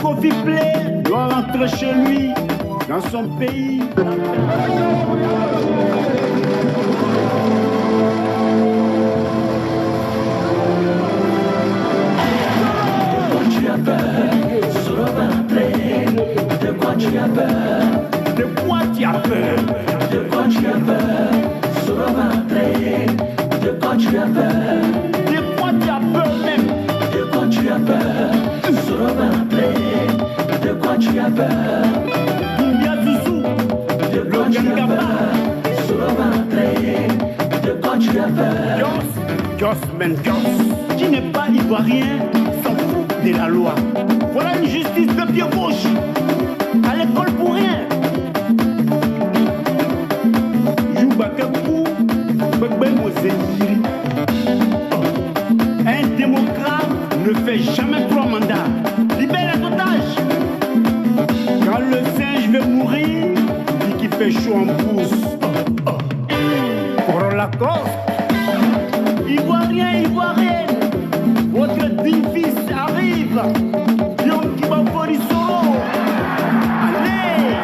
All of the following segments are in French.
Kofi Play doit rentrer chez lui, dans son pays. De quoi tu as peur? De quoi tu as peur? De quoi tu as peur? Sur l'entrée. De quoi tu as peur? De quoi tu as peur même? De quoi tu as peur? Sur l'entrée. De quoi tu as peur? Kumbia Zouzou. De quoi tu as peur? Sur l'entrée. De quoi tu as peur? Joss, qui n'est pas ivoirien, s'en fout de la loi. Voilà une justice de pied gauche. À l'école pour rien. Un démocrate ne fait jamais 3 mandats. Libère les otages. Quand le singe veut mourir, il qui fait chaud en pouce. Pour la cause, Ivoirien, Ivoirienne, votre digne fils arrive. L'homme qui va pour solo. Allez!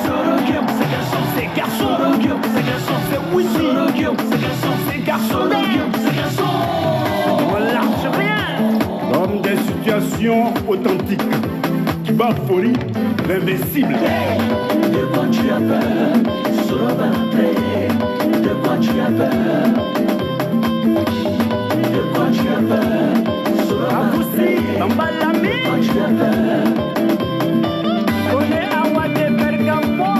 Solo Guillaume, c'est garçon, C'est garçon. Solo Guillaume, c'est garçon, C'est Wisi. Solo Guillaume, c'est garçon, C'est garçon. Solo Guillaume, c'est garçon. On lâche rien. L'homme des situations authentiques qui bat folie l'invincible. De quoi tu as peur? Sur l'entrée. De quoi tu as peur? De quoi tu as peur? Sur l'entrée. Tambalami. De quoi tu as peur? On est à Wade Bergamo.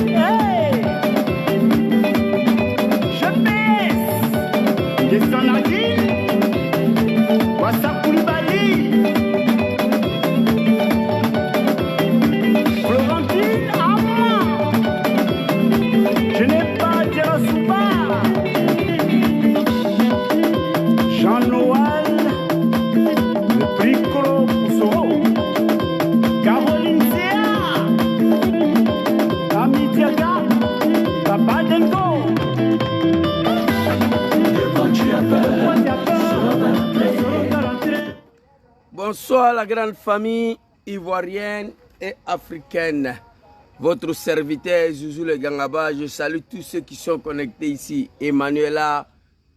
Hey. Je baisse. Descends la ville. Wassa Koulibaly. Florentine Amma. Je n'ai pas Djerasouba. Jean-Noël, le Tricolo Poussoro, Caroline Zéa, Ami Diaga, Papa Dengo. De quoi tu as peur? Bonsoir la grande famille ivoirienne et africaine. Votre serviteur Zouzou le Gangaba, je salue tous ceux qui sont connectés ici. Emmanuela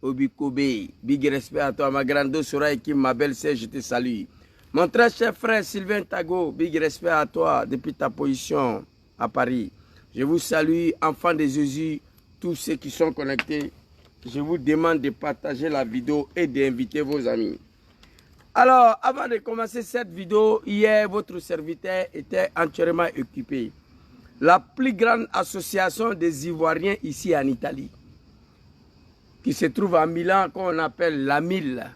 Obikobe, big respect à toi. Ma grande Soraï Kim, ma belle-sœur, je te salue. Mon très cher frère Sylvain Tago, big respect à toi depuis ta position à Paris. Je vous salue, enfants de Jésus, tous ceux qui sont connectés. Je vous demande de partager la vidéo et d'inviter vos amis. Alors, avant de commencer cette vidéo, hier, votre serviteur était entièrement occupé. La plus grande association des Ivoiriens ici en Italie, qui se trouve à Milan, qu'on appelle l'AMIL,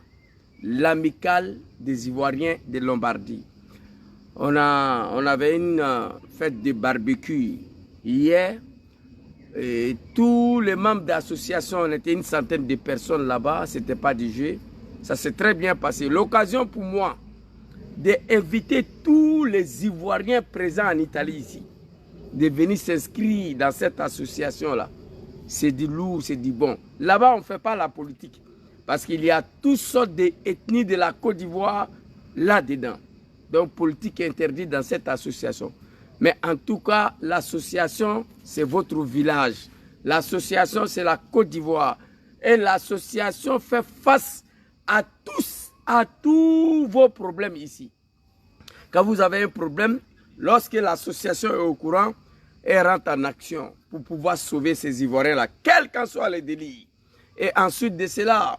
l'Amicale des Ivoiriens de Lombardie. On avait une fête de barbecue hier, et tous les membres d'association, on était une centaine de personnes là-bas, ce n'était pas du jeu. Ça s'est très bien passé. L'occasion pour moi d'inviter tous les Ivoiriens présents en Italie ici, de venir s'inscrire dans cette association-là. C'est du lourd, c'est du bon. Là-bas, on ne fait pas la politique. Parce qu'il y a toutes sortes d'ethnies de la Côte d'Ivoire là-dedans. Donc, politique est interdite dans cette association. Mais en tout cas, l'association, c'est votre village. L'association, c'est la Côte d'Ivoire. Et l'association fait face à tous vos problèmes ici. Quand vous avez un problème, lorsque l'association est au courant, elle rentre en action pour pouvoir sauver ces Ivoiriens-là, quel qu'en soit le délit. Et ensuite de cela,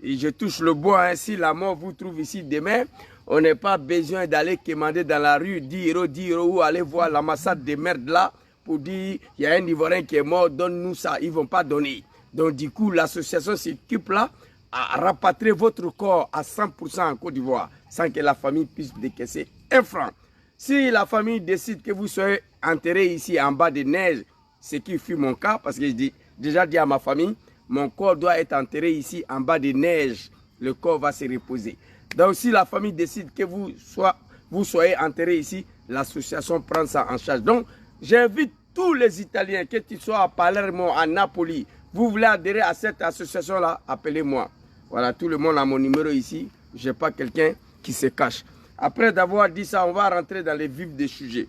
et je touche le bois, hein, si la mort vous trouve ici demain, on n'a pas besoin d'aller commander dans la rue 10 euros, ou aller voir l'ambassade de merde là pour dire il y a un Ivoirien qui est mort, donne-nous ça. Ils ne vont pas donner. Donc du coup, l'association s'occupe là à rapatrier votre corps à 100% en Côte d'Ivoire sans que la famille puisse décaisser un franc. Si la famille décide que vous soyez enterré ici en bas de neige, ce qui fut mon cas, parce que j'ai déjà dit à ma famille, mon corps doit être enterré ici en bas de neige, le corps va se reposer. Donc si la famille décide que vous soyez enterré ici, l'association prend ça en charge. Donc j'invite tous les Italiens, que tu sois à Palermo, à Napoli, Vous voulez adhérer à cette association-là, appelez-moi. Voilà, tout le monde a mon numéro ici. Je n'ai pas quelqu'un qui se cache. Après d'avoir dit ça, on va rentrer dans les vifs des sujets.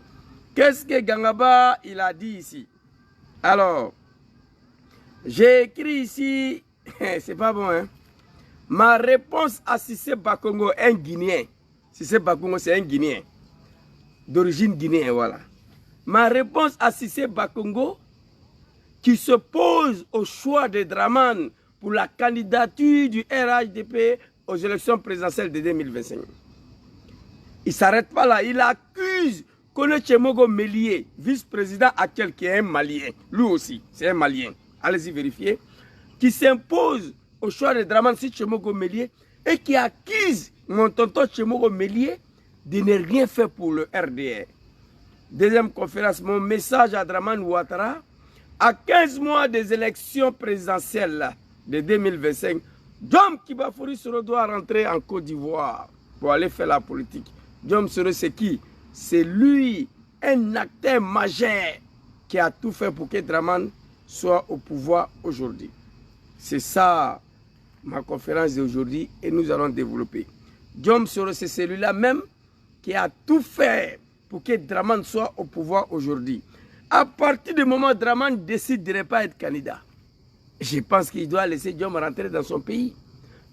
Qu'est-ce que Gangaba il a dit ici? Alors, j'ai écrit ici, c'est pas bon, hein? Ma réponse à Cissé Bakongo, un Guinéen. Cissé Bakongo, c'est un Guinéen. D'origine guinéenne, voilà. Ma réponse à Cissé Bakongo, qui se pose au choix de Dramane pour la candidature du RHDP aux élections présidentielles de 2025. Il ne s'arrête pas là, il accuse Kone Tchemogo Mélié, vice-président actuel qui est un Malien, lui aussi, c'est un Malien, allez-y vérifier, qui s'impose au choix de Dramane Tchemogo Mélié et qui accuse mon tonton Tchemogo Mélié de ne rien faire pour le RDR. Deuxième conférence, mon message à Dramane Ouattara, à 15 mois des élections présidentielles de 2025, Djom Kibafouri Soro doit rentrer en Côte d'Ivoire pour aller faire la politique. Djom Soro, c'est qui? C'est lui, un acteur majeur qui a tout fait pour que Dramane soit au pouvoir aujourd'hui. C'est ça ma conférence d'aujourd'hui et nous allons développer. Djom Soro, c'est celui-là même qui a tout fait pour que Dramane soit au pouvoir aujourd'hui. À partir du moment où Dramane décide de ne pas être candidat, je pense qu'il doit laisser Djom rentrer dans son pays.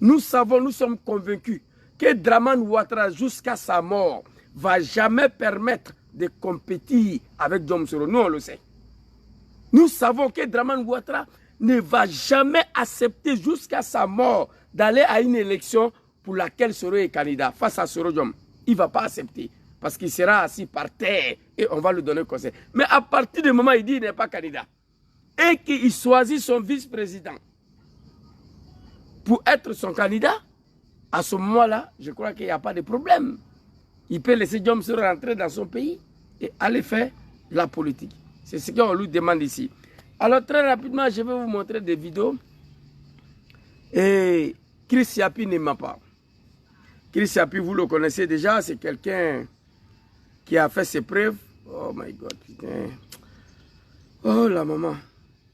Nous savons, nous sommes convaincus que Dramane Ouattara, jusqu'à sa mort, ne va jamais permettre de compétir avec Djom Soro. Nous, on le sait. Nous savons que Dramane Ouattara ne va jamais accepter jusqu'à sa mort d'aller à une élection pour laquelle Soro est candidat. Face à Soro Djom, il ne va pas accepter. Parce qu'il sera assis par terre et on va lui donner conseil. Mais à partir du moment où il dit qu'il n'est pas candidat et qu'il choisit son vice-président pour être son candidat, à ce moment-là, je crois qu'il n'y a pas de problème. Il peut laisser Djom Soro rentrer dans son pays et aller faire la politique. C'est ce qu'on lui demande ici. Alors très rapidement, je vais vous montrer des vidéos. Et Chris Yapi ne m'a pas. Chris Yapi, vous le connaissez déjà, c'est quelqu'un qui a fait ses preuves. Oh my God, putain. Oh la maman.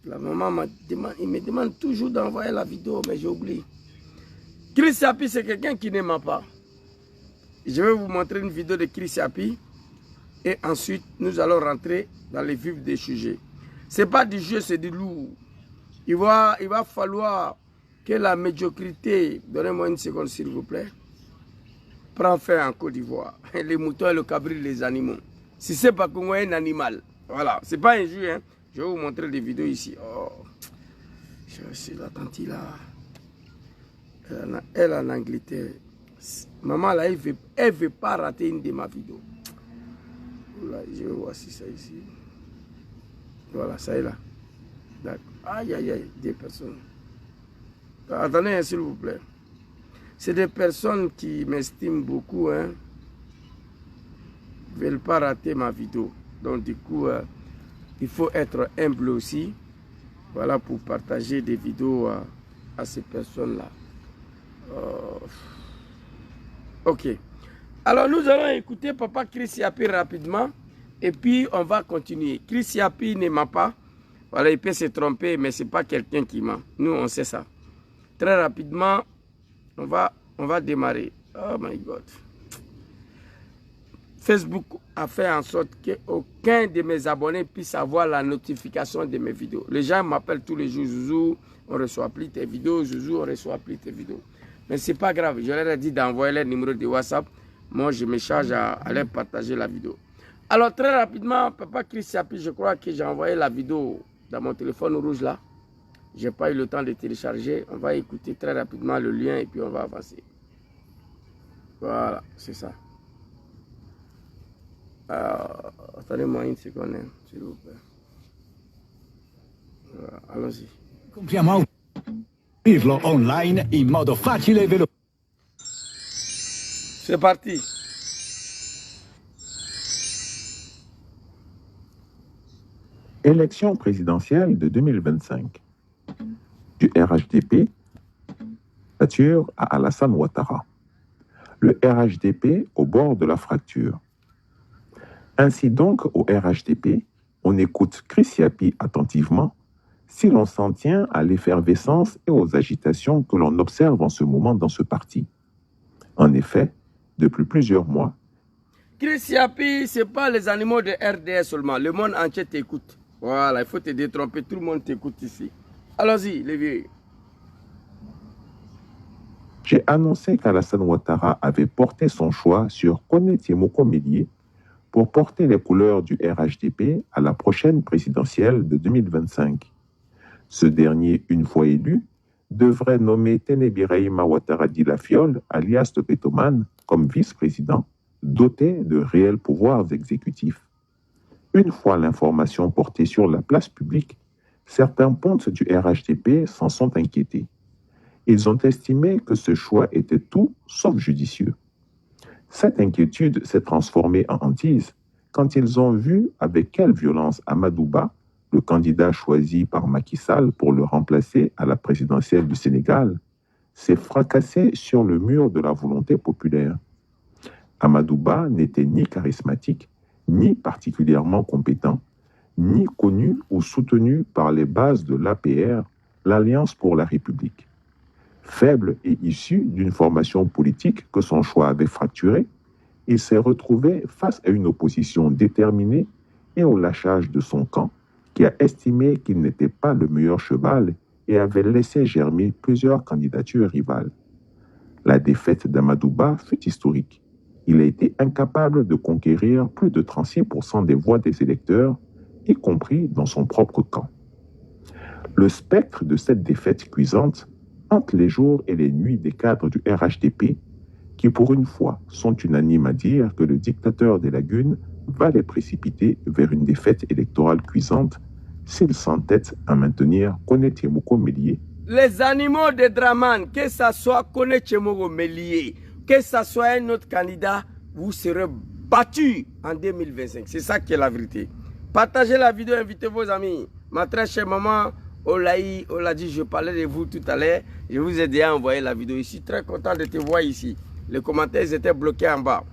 La maman il me demande toujours d'envoyer la vidéo, mais j'ai oublié. Chris Yapi, c'est quelqu'un qui ne m'a pas. Je vais vous montrer une vidéo de Chris Yapi. Et ensuite, nous allons rentrer dans les vifs des sujets. Ce n'est pas du jeu, c'est du lourd. Il va falloir que la médiocrité, donnez-moi une seconde s'il vous plaît, prend fin en Côte d'Ivoire. Les moutons et le cabri, les animaux. Si c'est pas qu'on est un animal, voilà, c'est pas un jeu, hein. Je vais vous montrer des vidéos ici. Oh, c'est la tante là. Elle en Angleterre. Maman là, elle veut pas rater une de ma vidéos. Là, je vais voir si ça ici. Voilà, ça est là. Aïe, aïe, aïe, des personnes. Attendez, s'il vous plaît. C'est des personnes qui m'estiment beaucoup, hein. Ils ne veulent pas rater ma vidéo. Donc, du coup, il faut être humble aussi. Voilà, pour partager des vidéos à ces personnes-là. Ok. Alors, nous allons écouter Papa Chris Yapi rapidement. Et puis, on va continuer. Chris Yapi ne ment pas. Voilà, il peut se tromper, mais ce n'est pas quelqu'un qui ment. Nous, on sait ça. Très rapidement, on va démarrer. Oh my God. Facebook a fait en sorte qu'aucun de mes abonnés puisse avoir la notification de mes vidéos. Les gens m'appellent tous les jours. Zouzou, on ne reçoit plus tes vidéos. Zouzou, on ne reçoit plus tes vidéos. Mais ce n'est pas grave. Je leur ai dit d'envoyer leur numéro de WhatsApp. Moi, je me charge à leur partager la vidéo. Alors, très rapidement, Papa Chris Yapi, je crois que j'ai envoyé la vidéo dans mon téléphone rouge là. Je n'ai pas eu le temps de télécharger. On va écouter très rapidement le lien et puis on va avancer. Voilà, c'est ça. Attendez-moi une seconde, hein, s'il vous plaît. Voilà, allons-y. Compriamo a online in modo facile e veloce. C'est parti. Élection présidentielle de 2025. Du RHDP, candidature à Alassane Ouattara. Le RHDP au bord de la fracture. Ainsi donc, au RHDP, on écoute Chris Yapi attentivement si l'on s'en tient à l'effervescence et aux agitations que l'on observe en ce moment dans ce parti. En effet, depuis plusieurs mois, Chris Yapi, ce n'est pas les animaux de RDS seulement. Le monde entier t'écoute. Voilà, il faut te détromper. Tout le monde t'écoute ici. Allons-y, les vieux. j'ai annoncé qu'Alassane Ouattara avait porté son choix sur Kone Tiemoko Mélié pour porter les couleurs du RHDP à la prochaine présidentielle de 2025. Ce dernier, une fois élu, devrait nommer Ténébiraïma Ouattara Dilafiol, alias le Pétoman, comme vice-président, doté de réels pouvoirs exécutifs. Une fois l'information portée sur la place publique, certains pontes du RHDP s'en sont inquiétés. Ils ont estimé que ce choix était tout sauf judicieux. Cette inquiétude s'est transformée en hantise quand ils ont vu avec quelle violence Amadouba, le candidat choisi par Macky Sall pour le remplacer à la présidentielle du Sénégal, s'est fracassé sur le mur de la volonté populaire. Amadouba n'était ni charismatique, ni particulièrement compétent, ni connu ou soutenu par les bases de l'APR, l'Alliance pour la République. Faible et issu d'une formation politique que son choix avait fracturée, il s'est retrouvé face à une opposition déterminée et au lâchage de son camp, qui a estimé qu'il n'était pas le meilleur cheval et avait laissé germer plusieurs candidatures rivales. La défaite d'Amadouba fut historique. Il a été incapable de conquérir plus de 36% des voix des électeurs, y compris dans son propre camp. Le spectre de cette défaite cuisante hante les jours et les nuits des cadres du RHDP, qui pour une fois sont unanimes à dire que le dictateur des lagunes va les précipiter vers une défaite électorale cuisante s'ils s'entêtent à maintenir Kone Tiemoko Mélié. Les animaux de Draman, que ce soit Kone Tiemoko Mélié, que ce soit un autre candidat, vous serez battus en 2025. C'est ça qui est la vérité. Partagez la vidéo, invitez vos amis. Ma très chère maman, Olaï, Oladi, je parlais de vous tout à l'heure. Je vous ai déjà envoyé la vidéo. Je suis très content de te voir ici. Les commentaires étaient bloqués en bas.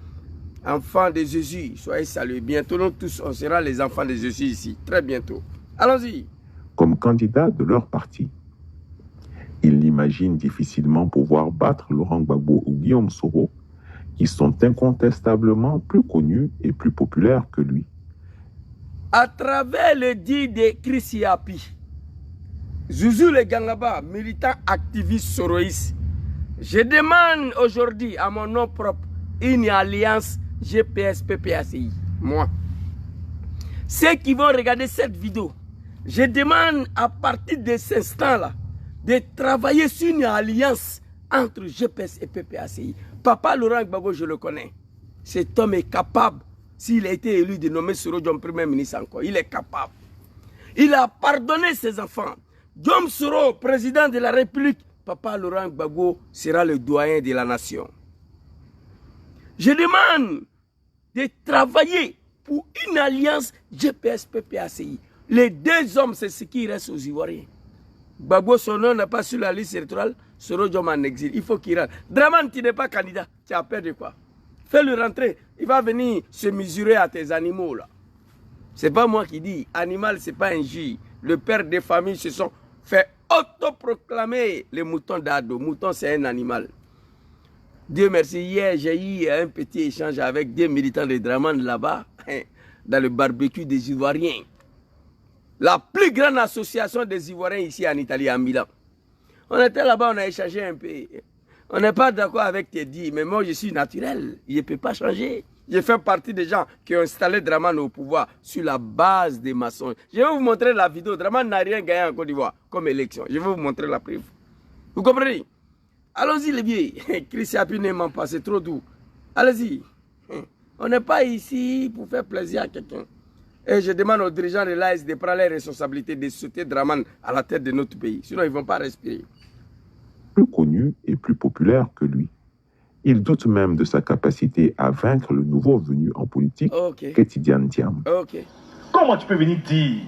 Enfants de Jésus, soyez salués. Bientôt, nous tous, on sera les enfants de Jésus ici. Très bientôt. Allons-y. Comme candidat de leur parti, ils l'imaginent difficilement pouvoir battre Laurent Gbagbo ou Guillaume Soro, qui sont incontestablement plus connus et plus populaires que lui. À travers le dit de Chris Yapi, Zouzou le Gangaba, militant activiste soroïste, je demande aujourd'hui à mon nom propre une alliance GPS-PPACI. Moi. Ceux qui vont regarder cette vidéo, je demande à partir de cet instant-là de travailler sur une alliance entre GPS et PPACI. Papa Laurent Gbagbo, je le connais. Cet homme est capable, s'il a été élu, de nommer Soro Diom Premier ministre encore. Il est capable. Il a pardonné ses enfants. Diom Soro, président de la République, Papa Laurent Gbagbo sera le doyen de la nation. Je demande de travailler pour une alliance GPS-PPACI. Les deux hommes, c'est ce qui reste aux Ivoiriens. Gbagbo, son nom n'est pas sur la liste électorale, Soro Diom en exil. Il faut qu'il rentre. Draman, tu n'es pas candidat. Tu as peur de quoi? Fais-le rentrer. Il va venir se mesurer à tes animaux là. C'est pas moi qui dis. Animal, c'est pas un J. Le père des familles se sont fait autoproclamer les moutons d'Ado. Mouton, c'est un animal. Dieu merci. Hier, j'ai eu un petit échange avec des militants de Draman là-bas, dans le barbecue des Ivoiriens. La plus grande association des Ivoiriens ici en Italie, à Milan. On était là-bas, on a échangé un peu. On n'est pas d'accord avec tes dits, mais moi je suis naturel. Je ne peux pas changer. Je fais partie des gens qui ont installé Draman au pouvoir sur la base des maçons. Je vais vous montrer la vidéo. Draman n'a rien gagné en Côte d'Ivoire comme élection. Je vais vous montrer la preuve. Vous comprenez? Allons-y les vieux. Chris Yapi ne ment pas, c'est trop doux. Allez-y. On n'est pas ici pour faire plaisir à quelqu'un. Et je demande aux dirigeants de l'AS de prendre les responsabilités de sauter Draman à la tête de notre pays. Sinon, ils ne vont pas respirer. Plus connu et plus populaire que lui. Il doute même de sa capacité à vaincre le nouveau venu en politique, Ketidiane Thiam. Comment tu peux venir dire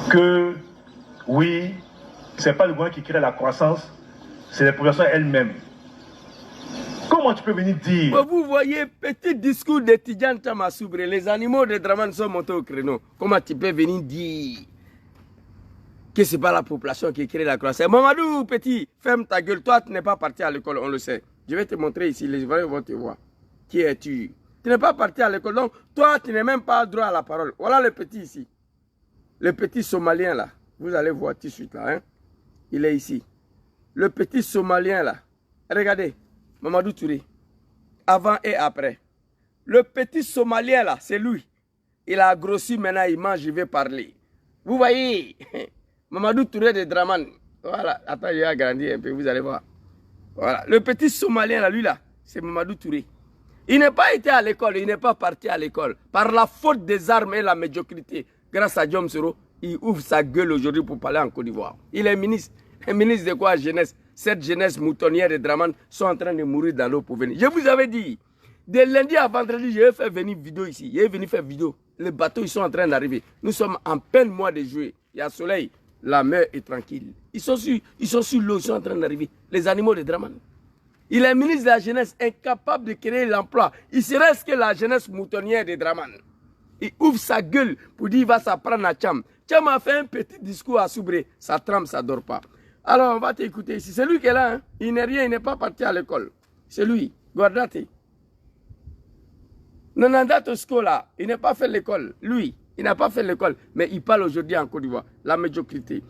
que, oui, ce n'est pas le gouvernement qui crée la croissance, c'est les populations elles-mêmes? Comment tu peux venir dire... Vous voyez, petit discours de Tidjane Thiam Soubre, les animaux de Draman sont montés au créneau. Comment tu peux venir dire que ce n'est pas la population qui crée la croissance. Mamadou, petit, ferme ta gueule. Toi, tu n'es pas parti à l'école, on le sait. Je vais te montrer ici, les Ivoiriens vont te voir. Qui es-tu? Tu n'es pas parti à l'école, donc toi, tu n'es même pas droit à la parole. Voilà le petit ici. Le petit Somalien là. Vous allez voir tout de suite là. Hein? Il est ici. Le petit Somalien là. Regardez. Mamadou Touré. Avant et après. Le petit Somalien là, c'est lui. Il a grossi maintenant, il mange, je vais parler. Vous voyez, Mamadou Touré de Draman. Voilà, attends, il a grandi un peu, vous allez voir. Voilà, le petit Somalien là, lui là, c'est Mamadou Touré. Il n'est pas été à l'école, il n'est pas parti à l'école. Par la faute des armes et la médiocrité, grâce à Diom Soro, il ouvre sa gueule aujourd'hui pour parler en Côte d'Ivoire. Il est ministre. Un ministre de quoi, jeunesse? Cette jeunesse moutonnière de Draman sont en train de mourir dans l'eau pour venir. Je vous avais dit, de lundi à vendredi, je vais faire venir vidéo ici. Je vais venir faire vidéo. Les bateaux, ils sont en train d'arriver. Nous sommes en plein mois de juillet. Il y a soleil. La mer est tranquille. Ils sont sur l'eau, ils sont en train d'arriver. Les animaux de Draman. Il est ministre de la jeunesse, incapable de créer l'emploi. Il serait ce que la jeunesse moutonnière de Draman. Il ouvre sa gueule pour dire qu'il va s'apprendre à Tcham. Tcham a fait un petit discours à Soubré. Ça trempe, ça ne dort pas. Alors, on va t'écouter ici. C'est lui qui est là. Hein? Il n'est rien, il n'est pas parti à l'école. C'est lui. Guardate. Nananda Tosco là, il n'a pas fait l'école. Lui, il n'a pas fait l'école. Mais il parle aujourd'hui en Côte d'Ivoire. La médiocrité.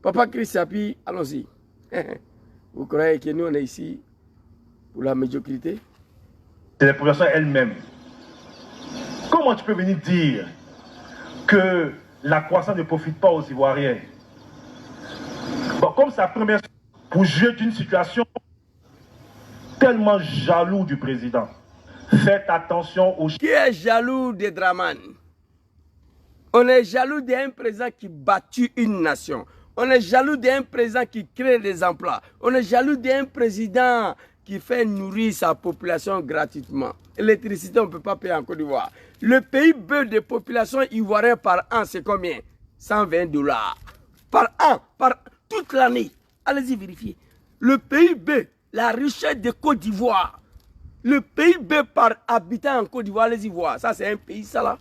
Papa Chris Sapi, allons-y. Vous croyez que nous, on est ici pour la médiocrité? C'est la population elle-même. Comment tu peux venir dire que la croissance ne profite pas aux Ivoiriens? Bon, comme sa première pour juger d'une situation tellement jaloux du président. Faites attention aux... Qui est jaloux de Draman? On est jaloux d'un président qui battu une nation. On est jaloux d'un président qui crée des emplois. On est jaloux d'un président qui fait nourrir sa population gratuitement. L'électricité, on ne peut pas payer en Côte d'Ivoire. Le PIB de population ivoirienne par an, c'est combien? 120 $. Par an, par toute l'année. Allez-y vérifier. Le PIB, la richesse de Côte d'Ivoire. Le PIB par habitant en Côte d'Ivoire, allez-y voir. Ça, c'est un pays, ça là.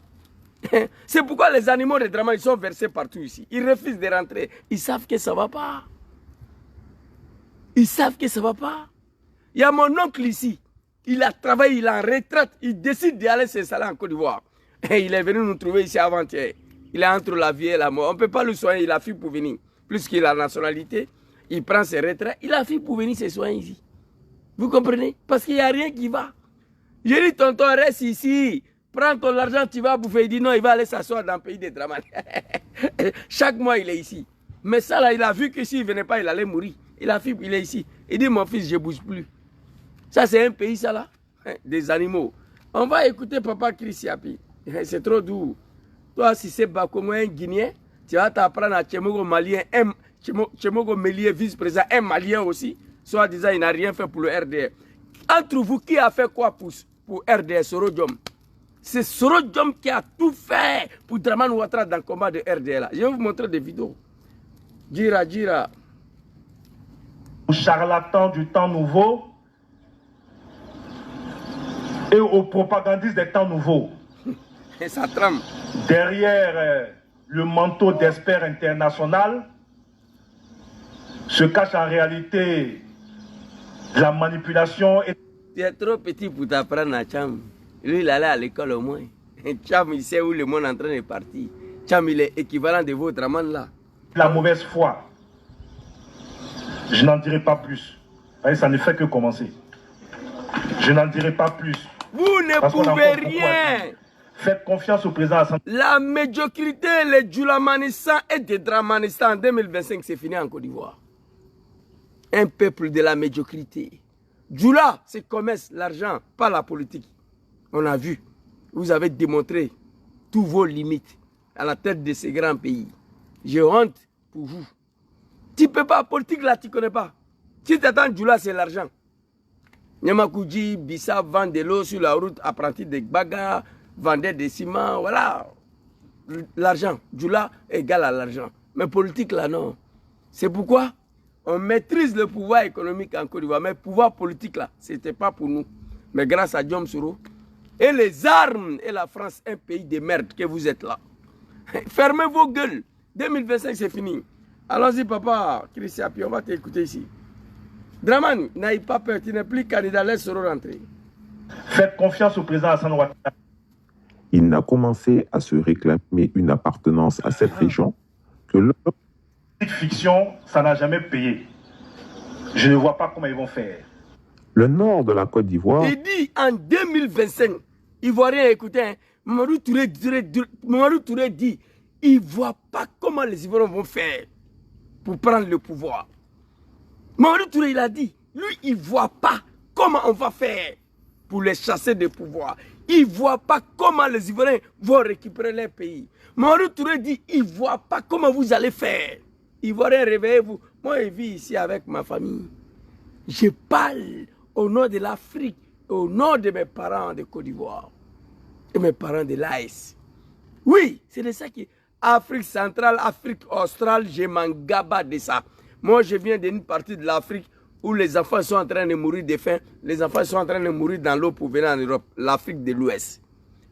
C'est pourquoi les animaux de Draman, ils sont versés partout ici. Ils refusent de rentrer. Ils savent que ça ne va pas. Ils savent que ça ne va pas. Il y a mon oncle ici. Il a travaillé, il est en retraite. Il décide d'aller s'installer en Côte d'Ivoire. Il est venu nous trouver ici avant-hier. Il est entre la vie et la mort. On ne peut pas le soigner. Il a fui pour venir. Plus qu'il a la nationalité, il prend ses retraites. Il a fui pour venir se soigner ici. Vous comprenez? Parce qu'il n'y a rien qui va. J'ai dit, tonton, reste ici. Prends ton argent, tu vas bouffer. Il dit non, il va aller s'asseoir dans le pays de Draman. Chaque mois, il est ici. Mais ça, là, il a vu que s'il ne venait pas, il allait mourir. Il a vu, il est ici. Il dit, mon fils, je ne bouge plus. Ça, c'est un pays, ça, là. Des animaux. On va écouter Papa Chris Yapi. C'est trop doux. Toi, si c'est Bakomo, un Guinéen, tu vas t'apprendre à Tchemogo Malien, Tchemogo Mélier, vice-président, un Malien aussi. Soit disant, il n'a rien fait pour le RDR. Entre vous, qui a fait quoi pour RDR, Soro Diom? C'est Soro Diom qui a tout fait pour Draman Ouattara dans le combat de RDR. Là. Je vais vous montrer des vidéos. Djira. Aux charlatans du temps nouveau et aux propagandistes des temps nouveaux. Et ça tremble. Derrière le manteau d'expert international se cache en réalité la manipulation. Tu es trop petit pour t'apprendre à Tcham. Lui, il allait à l'école au moins. Tcham, il sait où le monde est en train de partir. Tcham, il est équivalent de votre amende là. La mauvaise foi. Je n'en dirai pas plus. Ça ne fait que commencer. Je n'en dirai pas plus. Vous ne pouvez rien. Faites confiance au président Hassan. La médiocrité, les Djoulamanistan et des Dramanistan en 2025, c'est fini en Côte d'Ivoire. Un peuple de la médiocrité. Djoula, c'est commerce, l'argent, pas la politique. On a vu. Vous avez démontré tous vos limites à la tête de ces grands pays. J'ai honte pour vous. Tu ne peux pas, politique là, tu ne connais pas. Si tu attends Djoula, c'est l'argent. Nyamakoudji, Bissa vend de l'eau sur la route, apprenti de Baga, vendait des ciments, voilà. L'argent. Djoula égale à l'argent. Mais politique là, non. C'est pourquoi on maîtrise le pouvoir économique en Côte d'Ivoire. Mais le pouvoir politique là, ce n'était pas pour nous. Mais grâce à Diom Soro et les armes et la France, un pays de merde que vous êtes là. Fermez vos gueules. 2025, c'est fini. Allons-y, papa. Christian, puis on va t'écouter ici. Dramani, n'aie pas peur, tu n'es plus candidat, laisse rentrer. Faites confiance au président Alassane Ouattara. Il n'a commencé à se réclamer une appartenance à cette région que leur Fiction, ça n'a jamais payé. Je ne vois pas comment ils vont faire. le nord de la Côte d'Ivoire Il dit en 2025, Ivoiriens, écoutez, hein, Mamadou Touré dit, il ne voit pas comment les Ivoiriens vont faire pour prendre le pouvoir. Mamadou Touré, il a dit, lui, il ne voit pas comment on va faire pour les chasser du pouvoir. Il ne voit pas comment les Ivoiriens vont récupérer leur pays. Mamadou Touré dit, il ne voit pas comment vous allez faire. Ivoiriens, réveillez-vous. Moi, je vis ici avec ma famille. Je parle au nom de l'Afrique, au nom de mes parents de Côte d'Ivoire et mes parents de l'AS. Oui, c'est de ça qui... Afrique centrale, Afrique australe, je m'en gaba de ça. Moi, je viens d'une partie de l'Afrique où les enfants sont en train de mourir de faim. Les enfants sont en train de mourir dans l'eau pour venir en Europe, l'Afrique de l'Ouest.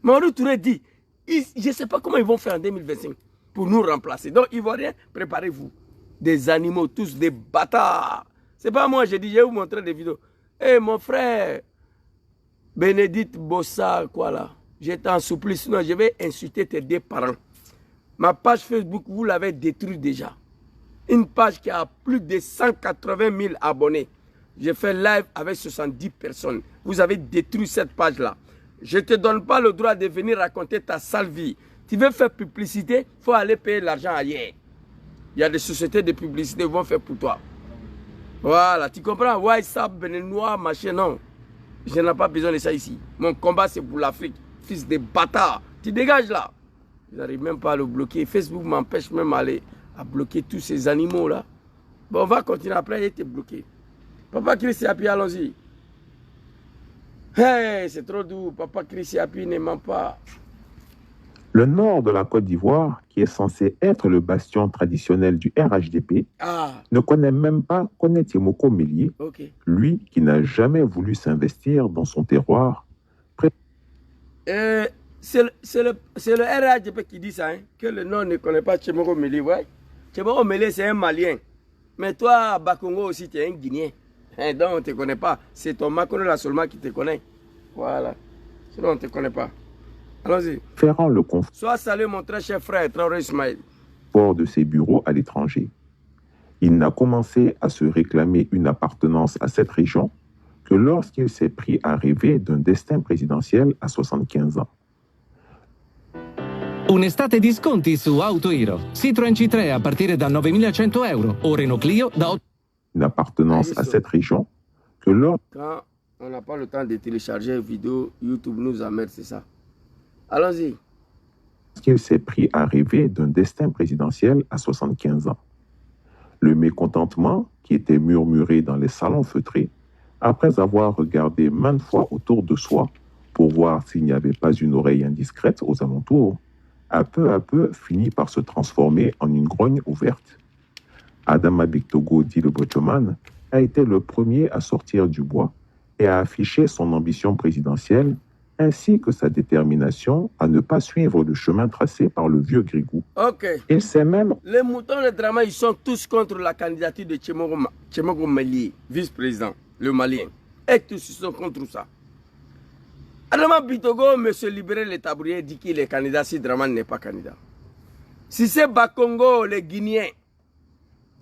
Mamadou Touré dit, je ne sais pas comment ils vont faire en 2025 pour nous remplacer. Donc, Ivoiriens, préparez-vous. Des animaux, tous des bâtards. C'est pas moi, j'ai dit, je vais vous montrer des vidéos. Eh, mon frère, Bénédicte Bossa, quoi là, j'étais en supplice, sinon je vais insulter tes deux parents. Ma page Facebook, vous l'avez détruite déjà. Une page qui a plus de 180 000 abonnés. J'ai fait live avec 70 personnes. Vous avez détruit cette page-là. Je ne te donne pas le droit de venir raconter ta sale vie. Tu veux faire publicité, il faut aller payer l'argent ailleurs. Il y a des sociétés de publicité qui vont faire pour toi. Voilà, tu comprends? Ouais, ça, Béninois, machin, non. Je n'ai pas besoin de ça ici. Mon combat, c'est pour l'Afrique. Fils de bâtard. Tu dégages là. Je n'arrive même pas à le bloquer. Facebook m'empêche même d'aller à bloquer tous ces animaux-là. Bon, on va continuer après, il était bloqué. Papa Christian Api, allons-y. Hey, c'est trop doux. Papa Christian Api ne ment pas. Le nord de la Côte d'Ivoire, qui est censé être le bastion traditionnel du RHDP, ne connaît même pas Kone Tiemoko Mélié, lui qui n'a jamais voulu s'investir dans son terroir. C'est le RHDP qui dit ça, hein, que le nom ne connaît pas Tiemoko Mélié. Ouais. Tiemoko Mélié, c'est un Malien. Mais toi, Bakongo aussi, tu es un Guinéen. Hein, donc, on ne te connaît pas. C'est ton Makono là seulement qui te connaît. Voilà. Sinon, on ne te connaît pas. Allons-y. Ferrant le confort. Sois salué, mon très cher frère, Traoré Ismaël. De ses bureaux à l'étranger. Il n'a commencé à se réclamer une appartenance à cette région que lorsqu'il s'est pris à rêver d'un destin présidentiel à 75 ans. Un'estate di sconti su Auto Hero. Citroën C3 a partire da 9.100 €. O Renault Clio da... Une appartenance à cette région que Quand on n'a pas le temps de télécharger une vidéo, YouTube nous emmerde, c'est ça. Allons-y. Qu'il s'est pris à rêver d'un destin présidentiel à 75 ans. Le mécontentement qui était murmuré dans les salons feutrés, après avoir regardé maintes fois autour de soi pour voir s'il n'y avait pas une oreille indiscrète aux alentours, a peu à peu fini par se transformer en une grogne ouverte. Adama Bictogo, dit le Bochoman, a été le premier à sortir du bois et à afficher son ambition présidentielle ainsi que sa détermination à ne pas suivre le chemin tracé par le vieux Grigou. Ok. Il sait même... Les moutons de drama, ils sont tous contre la candidature de Tiemoko Mélié, vice-président, le Malien. Et tous ils sont contre ça. Adama Bitogo, monsieur Libéré Le Tabourier, dit qu'il est candidat si Draman n'est pas candidat. Si c'est Bakongo, les Guinéens,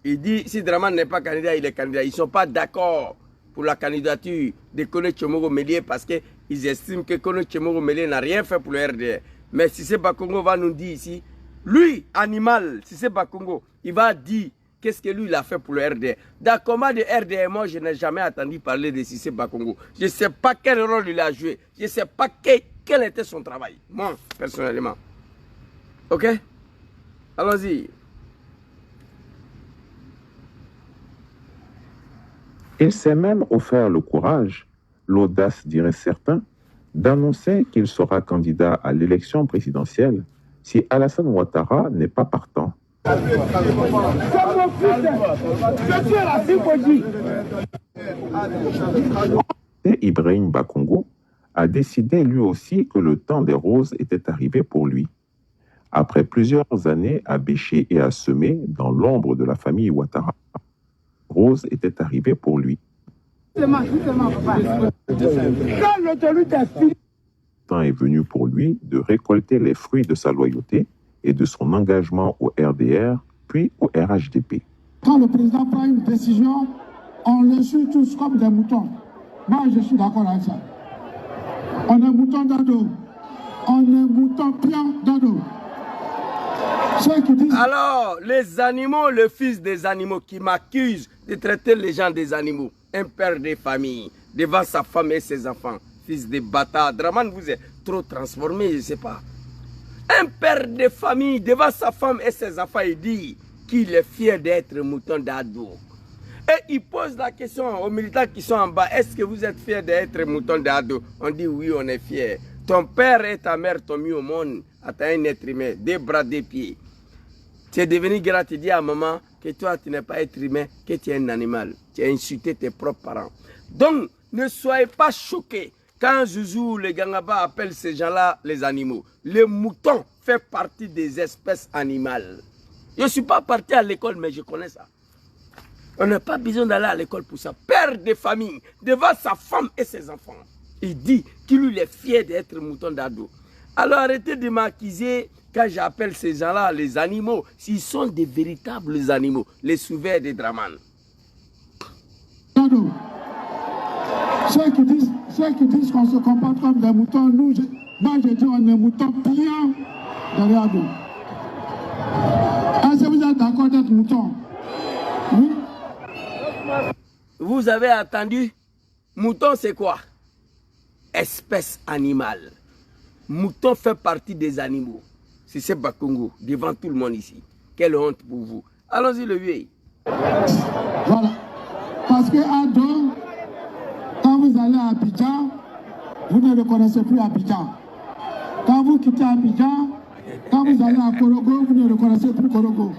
il dit si Draman n'est pas candidat, il est candidat. Ils ne sont pas d'accord pour la candidature de Kone Tiemoko Mélié parce qu'ils estiment que Kone Tiemoko Mélié n'a rien fait pour le RDR. Mais si c'est Bakongo va nous dire ici, lui, animal, si c'est Bakongo, il va dire qu'est-ce que lui il a fait pour le RDR. Dans le combat de RDR, moi je n'ai jamais entendu parler de Cissé Bakongo. Je ne sais pas quel rôle il a joué. Je ne sais pas quel était son travail. Moi, personnellement. Ok? Allons-y. Il s'est même offert le courage, l'audace dirait certains, d'annoncer qu'il sera candidat à l'élection présidentielle si Alassane Ouattara n'est pas partant. Et Ibrahim Bakongo a décidé lui aussi que le temps des roses était arrivé pour lui. Après plusieurs années à bêcher et à semer dans l'ombre de la famille Ouattara, Rose était arrivée pour lui. Le temps est venu pour lui de récolter les fruits de sa loyauté et de son engagement au RDR, puis au RHDP. Quand le président prend une décision, on le suit tous comme des moutons. Moi, je suis d'accord avec ça. On est mouton d'ado. On est mouton pion d'ado. Alors, les animaux, le fils des animaux qui m'accuse de traiter les gens des animaux, un père de famille, devant sa femme et ses enfants, fils de bâtard. Draman, vous êtes trop transformé, je ne sais pas. Un père de famille, devant sa femme et ses enfants, il dit qu'il est fier d'être mouton d'ado. Et il pose la question aux militants qui sont en bas, est-ce que vous êtes fiers d'être mouton d'ado? On dit oui, on est fiers. Ton père et ta mère t'ont mis au monde, à un être humain, des bras, des pieds. Tu es devenu grand, tu dis à maman que toi, tu n'es pas être humain, que tu es un animal. Tu as insulté tes propres parents. Donc, ne soyez pas choqués quand Zouzou, les Gangaba appellent ces gens-là les animaux. Le mouton fait partie des espèces animales. Je ne suis pas parti à l'école, mais je connais ça. On n'a pas besoin d'aller à l'école pour ça. Père de famille, devant sa femme et ses enfants, il dit qu'il est fier d'être mouton d'ado. Alors arrêtez de m'accuser quand j'appelle ces gens-là les animaux, s'ils sont des véritables animaux, les souverains des Draman. Ceux qui disent qu'on se comporte comme des moutons, moi je dis on est moutons pliants derrière nous. Est-ce que vous êtes d'accord d'être mouton? Oui. Vous avez entendu? Mouton c'est quoi? Espèce animale. Mouton fait partie des animaux. C'est ce Bakongo, devant tout le monde ici. Quelle honte pour vous. Allons-y le vieux. Voilà. Parce que Ado, quand vous allez à Abidjan, vous ne reconnaissez plus Abidjan. Quand vous quittez Abidjan, quand vous allez à Korogo, vous ne reconnaissez plus Korogo.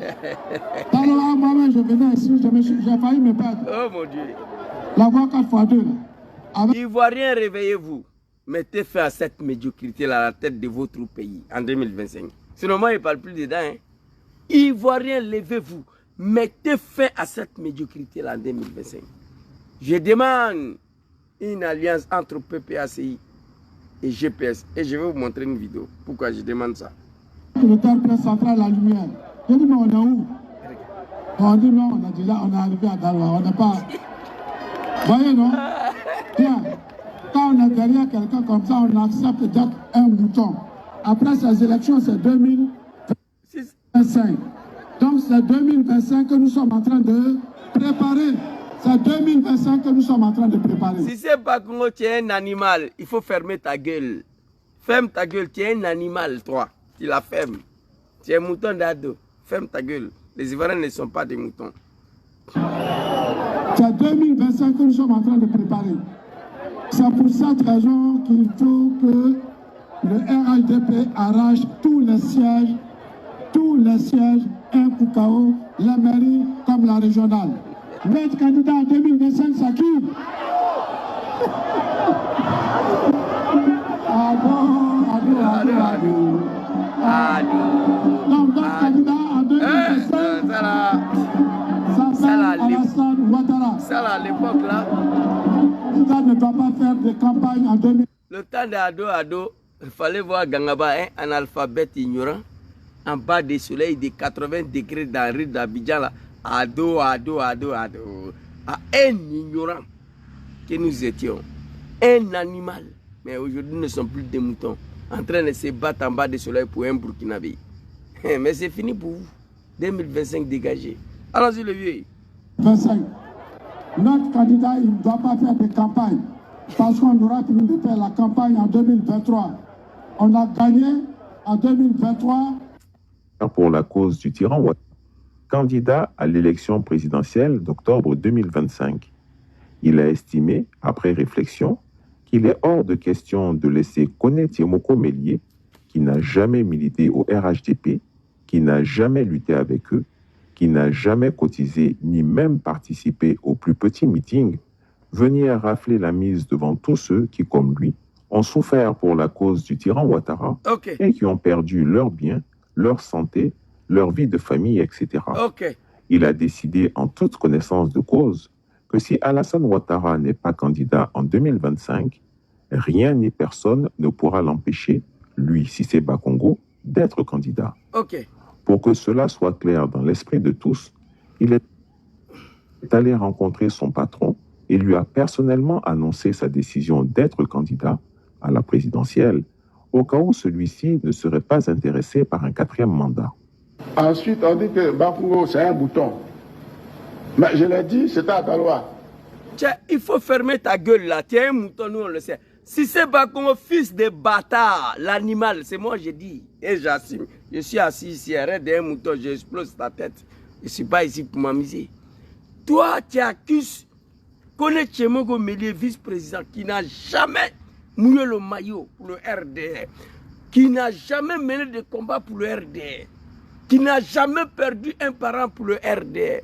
Alors moi-même, je venais ici, j'ai failli me perdre. Oh mon Dieu. La voie 4x2. Ivoiriens, réveillez-vous. Mettez fin à cette médiocrité à la tête de votre pays en 2025. Sinon, moi, il ne parle plus dedans. Hein. Ivoiriens, levez-vous. Mettez fin à cette médiocrité en 2025. Je demande une alliance entre PPACI et GPS. Et je vais vous montrer une vidéo. Pourquoi je demande ça? Le temps presse central, la lumière. Je dis, mais on est où? On dit non, on est arrivé à Dalwa. On n'est pas... Voyez, non? Bien. Quand on est derrière quelqu'un comme ça, on accepte d'être un mouton. Après ces élections, c'est 2025. Donc c'est 2025 que nous sommes en train de préparer. C'est 2025 que nous sommes en train de préparer. Si c'est pas Congo, tu es un animal, il faut fermer ta gueule. Ferme ta gueule, tu es un animal, toi. Tu la fermes. Tu es un mouton d'ado. Ferme ta gueule. Les Ivoiriens ne sont pas des moutons. C'est 2025 que nous sommes en train de préparer. C'est pour cette raison qu'il faut que le RHDP arrache tous les sièges, un Koukao, la mairie comme la régionale. Notre candidat en 2025, c'est qui? Donc, notre candidat en 2025, ça s'appelle Alassane Ouattara. Ça, à l'époque, là. Ça ne doit pas faire de campagne en 2025. Le temps de ado, il fallait voir Gangaba, un analphabète ignorant, en bas des soleils de 80 degrés dans la rue d'Abidjan, là. Ado. À un ignorant que nous étions. Un animal. Mais aujourd'hui, nous ne sommes plus des moutons. En train de se battre en bas des soleils pour un Burkinabé. Mais c'est fini pour vous. 2025 dégagé. Allons-y le vieux. 25. Notre candidat, il ne doit pas faire de campagne. Parce qu'on aura fini de faire la campagne en 2023. On a gagné en 2023. Pour la cause du tyran Ouattara, candidat à l'élection présidentielle d'octobre 2025. Il a estimé, après réflexion, qu'il est hors de question de laisser Koné Tiemoko Mélié, qui n'a jamais milité au RHDP, qui n'a jamais lutté avec eux, qui n'a jamais cotisé ni même participé aux plus petits meetings, venir rafler la mise devant tous ceux qui, comme lui, ont souffert pour la cause du tyran Ouattara et qui ont perdu leurs biens leur santé, leur vie de famille, etc. Ok. Il a décidé en toute connaissance de cause que si Alassane Ouattara n'est pas candidat en 2025, rien ni personne ne pourra l'empêcher, lui, Cissé Bakongo, d'être candidat. Ok. Pour que cela soit clair dans l'esprit de tous, il est allé rencontrer son patron et lui a personnellement annoncé sa décision d'être candidat à la présidentielle, au cas où celui-ci ne serait pas intéressé par un 4e mandat. Ensuite, on dit que Bakongo, c'est un bouton. Mais je l'ai dit, c'était à Galois. Tiens, il faut fermer ta gueule là. Tu es un mouton, nous on le sait. Si c'est Bakongo, fils de bâtard, l'animal, c'est moi j'ai dit. Et j'assume. Je suis assis ici, arrête d'un mouton, j'explose ta tête. Je ne suis pas ici pour m'amuser. Toi, tu accuses Koné Tchemogo Mélié, vice-président, qui n'a jamais mouillé le maillot pour le RDR, qui n'a jamais mené de combat pour le RDR, qui n'a jamais perdu un parent pour le RDR,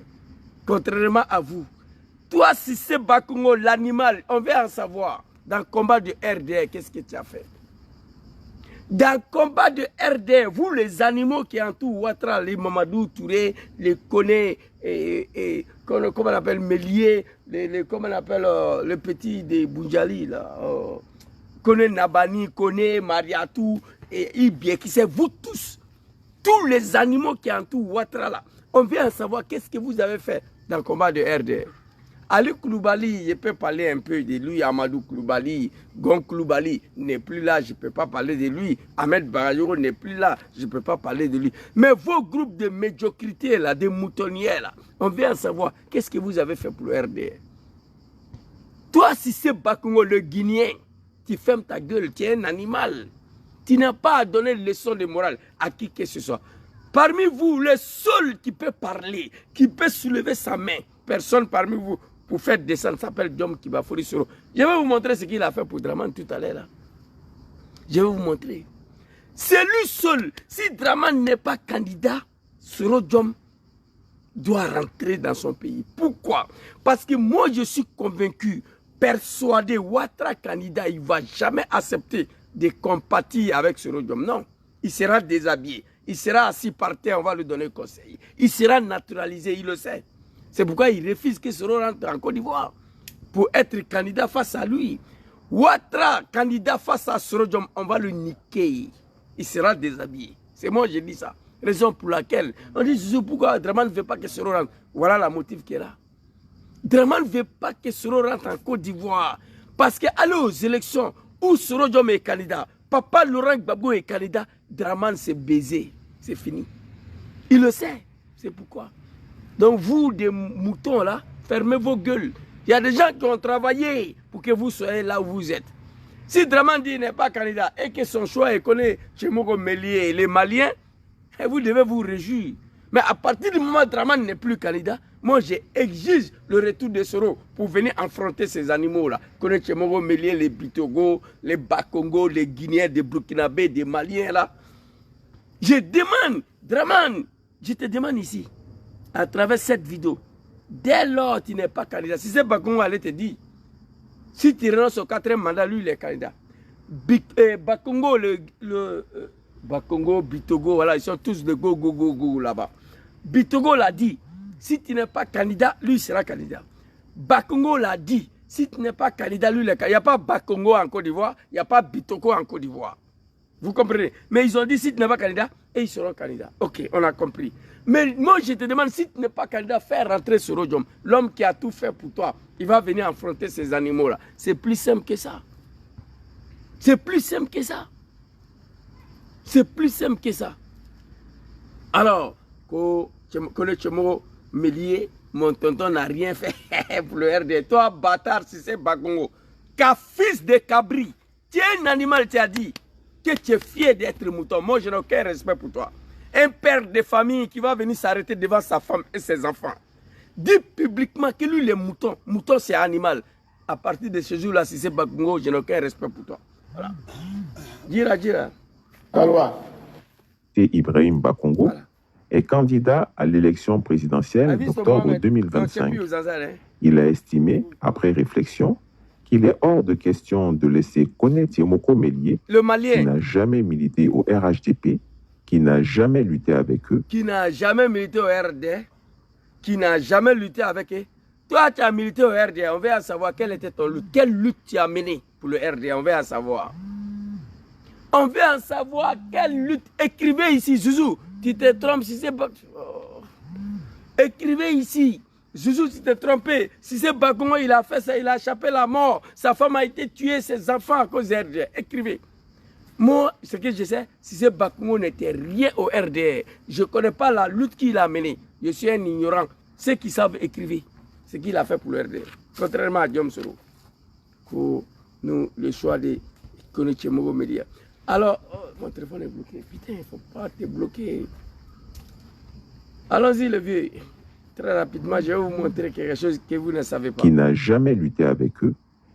contrairement à vous. Toi, si c'est Bakongo, l'animal, on veut en savoir. Dans le combat de RDR, qu'est-ce que tu as fait? Dans le combat de RDR, vous les animaux qui entourent Ouattara, les Mamadou Touré, les Koné, comment on appelle Mélié, comment on appelle le petit des Bounjali, là, Koné Nabani, Koné Mariatou, et Ibie, qui c'est vous tous les animaux qui entourent Ouattara, là, on vient savoir qu'est-ce que vous avez fait dans le combat de RDR. Ali Koulibaly, je peux parler un peu de lui. Amadou Koulibaly, Gon Koulibaly n'est plus là, je ne peux pas parler de lui. Ahmed Barajoro n'est plus là, je ne peux pas parler de lui. Mais vos groupes de médiocrité, là, des moutonniers, là, on vient savoir qu'est-ce que vous avez fait pour le RDR. Toi, si c'est Bakongo, le Guinéen, tu fermes ta gueule, tu es un animal. Tu n'as pas à donner une leçon de morale à qui que ce soit. Parmi vous, le seul qui peut parler, qui peut soulever sa main, personne parmi vous, pour faire descendre, s'appelle Diom Kibafori Soro. Je vais vous montrer ce qu'il a fait pour Draman tout à l'heure. Je vais vous montrer. C'est lui seul. Si Draman n'est pas candidat, Soro Diom doit rentrer dans son pays. Pourquoi? Parce que moi, je suis convaincu, persuadé, Ouattara candidat, il ne va jamais accepter de compatir avec Soro Diom. Non, il sera déshabillé. Il sera assis par terre, on va lui donner conseil. Il sera naturalisé, il le sait. C'est pourquoi il refuse que Soro rentre en Côte d'Ivoire pour être candidat face à lui. Ouattara, candidat face à Soro Diom, on va le niquer. Il sera déshabillé. C'est moi qui dis ça. Raison pour laquelle on dit pourquoi Draman ne veut pas que Soro rentre. Voilà la motive qui est là. Draman ne veut pas que Soro rentre en Côte d'Ivoire. Parce qu'aller aux élections où Soro Diom est candidat, Papa Laurent Gbagbo est candidat, Draman s'est baisé. C'est fini. Il le sait. C'est pourquoi. Donc vous, des moutons là, fermez vos gueules. Il y a des gens qui ont travaillé pour que vous soyez là où vous êtes. Si Draman dit n'est pas candidat et que son choix est connu chez Mogo Mélié et les Maliens, vous devez vous réjouir. Mais à partir du moment où Draman n'est plus candidat, moi j'exige le retour de Soro pour venir affronter ces animaux-là. Connaître chez Mogo Mélié, les Bitogo, les Bakongo, les Guinéens, les Burkinabés, des Maliens là. Je demande, Draman, je te demande ici, à travers cette vidéo, dès lors tu n'es pas candidat, si c'est Bakongo allait te dire, si tu renonces au 4e mandat, lui il est candidat. Bakongo, Bakongo, Bitogo, voilà, ils sont tous de go là-bas. Bitogo l'a dit, si tu n'es pas candidat, lui sera candidat. Bakongo l'a dit, si tu n'es pas candidat, lui il est candidat. Il n'y a pas Bakongo en Côte d'Ivoire, il n'y a pas Bitogo en Côte d'Ivoire. Vous comprenez? Mais ils ont dit, si tu n'es pas candidat, et ils seront candidats. Ok, on a compris. Mais moi, je te demande, si tu n'es pas candidat, fais rentrer Soro Diom. L'homme qui a tout fait pour toi, il va venir affronter ces animaux-là. C'est plus simple que ça. C'est plus simple que ça. C'est plus simple que ça. Alors, Koné Tchemogo Mélié, mon tonton n'a rien fait pour le RD. Toi, bâtard, si c'est Bakongo, fils de cabri, tu es un animal, tu as dit que tu es fier d'être mouton. Moi, je n'ai aucun respect pour toi. Un père de famille qui va venir s'arrêter devant sa femme et ses enfants. Dis publiquement que lui, les moutons, mouton c'est un animal. À partir de ce jour-là, si c'est Bakongo, je n'ai aucun respect pour toi. Voilà. Dira. Et Ibrahim Bakongo est candidat à l'élection présidentielle d'octobre 2025. Il a estimé, après réflexion, qu'il est hors de question de laisser Koné Tchemogo Mélié, qui n'a jamais milité au RHDP, qui n'a jamais lutté avec eux, qui n'a jamais milité au RD, qui n'a jamais lutté avec eux. Toi, tu as milité au RD, on veut en savoir quelle était ton lutte. Quelle lutte tu as menée pour le RD, on veut en savoir. On veut en savoir quelle lutte. Écrivez ici, Zouzou. Tu te trompes si c'est... Oh. Écrivez ici. Zouzou, tu t'es trompé. Si c'est Bakongo, il a fait ça, il a échappé la mort. Sa femme a été tuée, ses enfants à cause du RD. Écrivez. Moi, ce que je sais, si c'est Bakongo n'était rien au RD. Je ne connais pas la lutte qu'il a menée. Je suis un ignorant. Ceux qui savent écrire ce qu'il a fait pour le RD. Contrairement à Diom Soro. Pour nous, le choix de Konichemogo Media. Alors, oh, mon téléphone est bloqué. Putain, il ne faut pas te bloquer. Allons-y, le vieux. Très rapidement, je vais vous montrer quelque chose que vous ne savez pas. Qui n'a jamais lutté avec eux,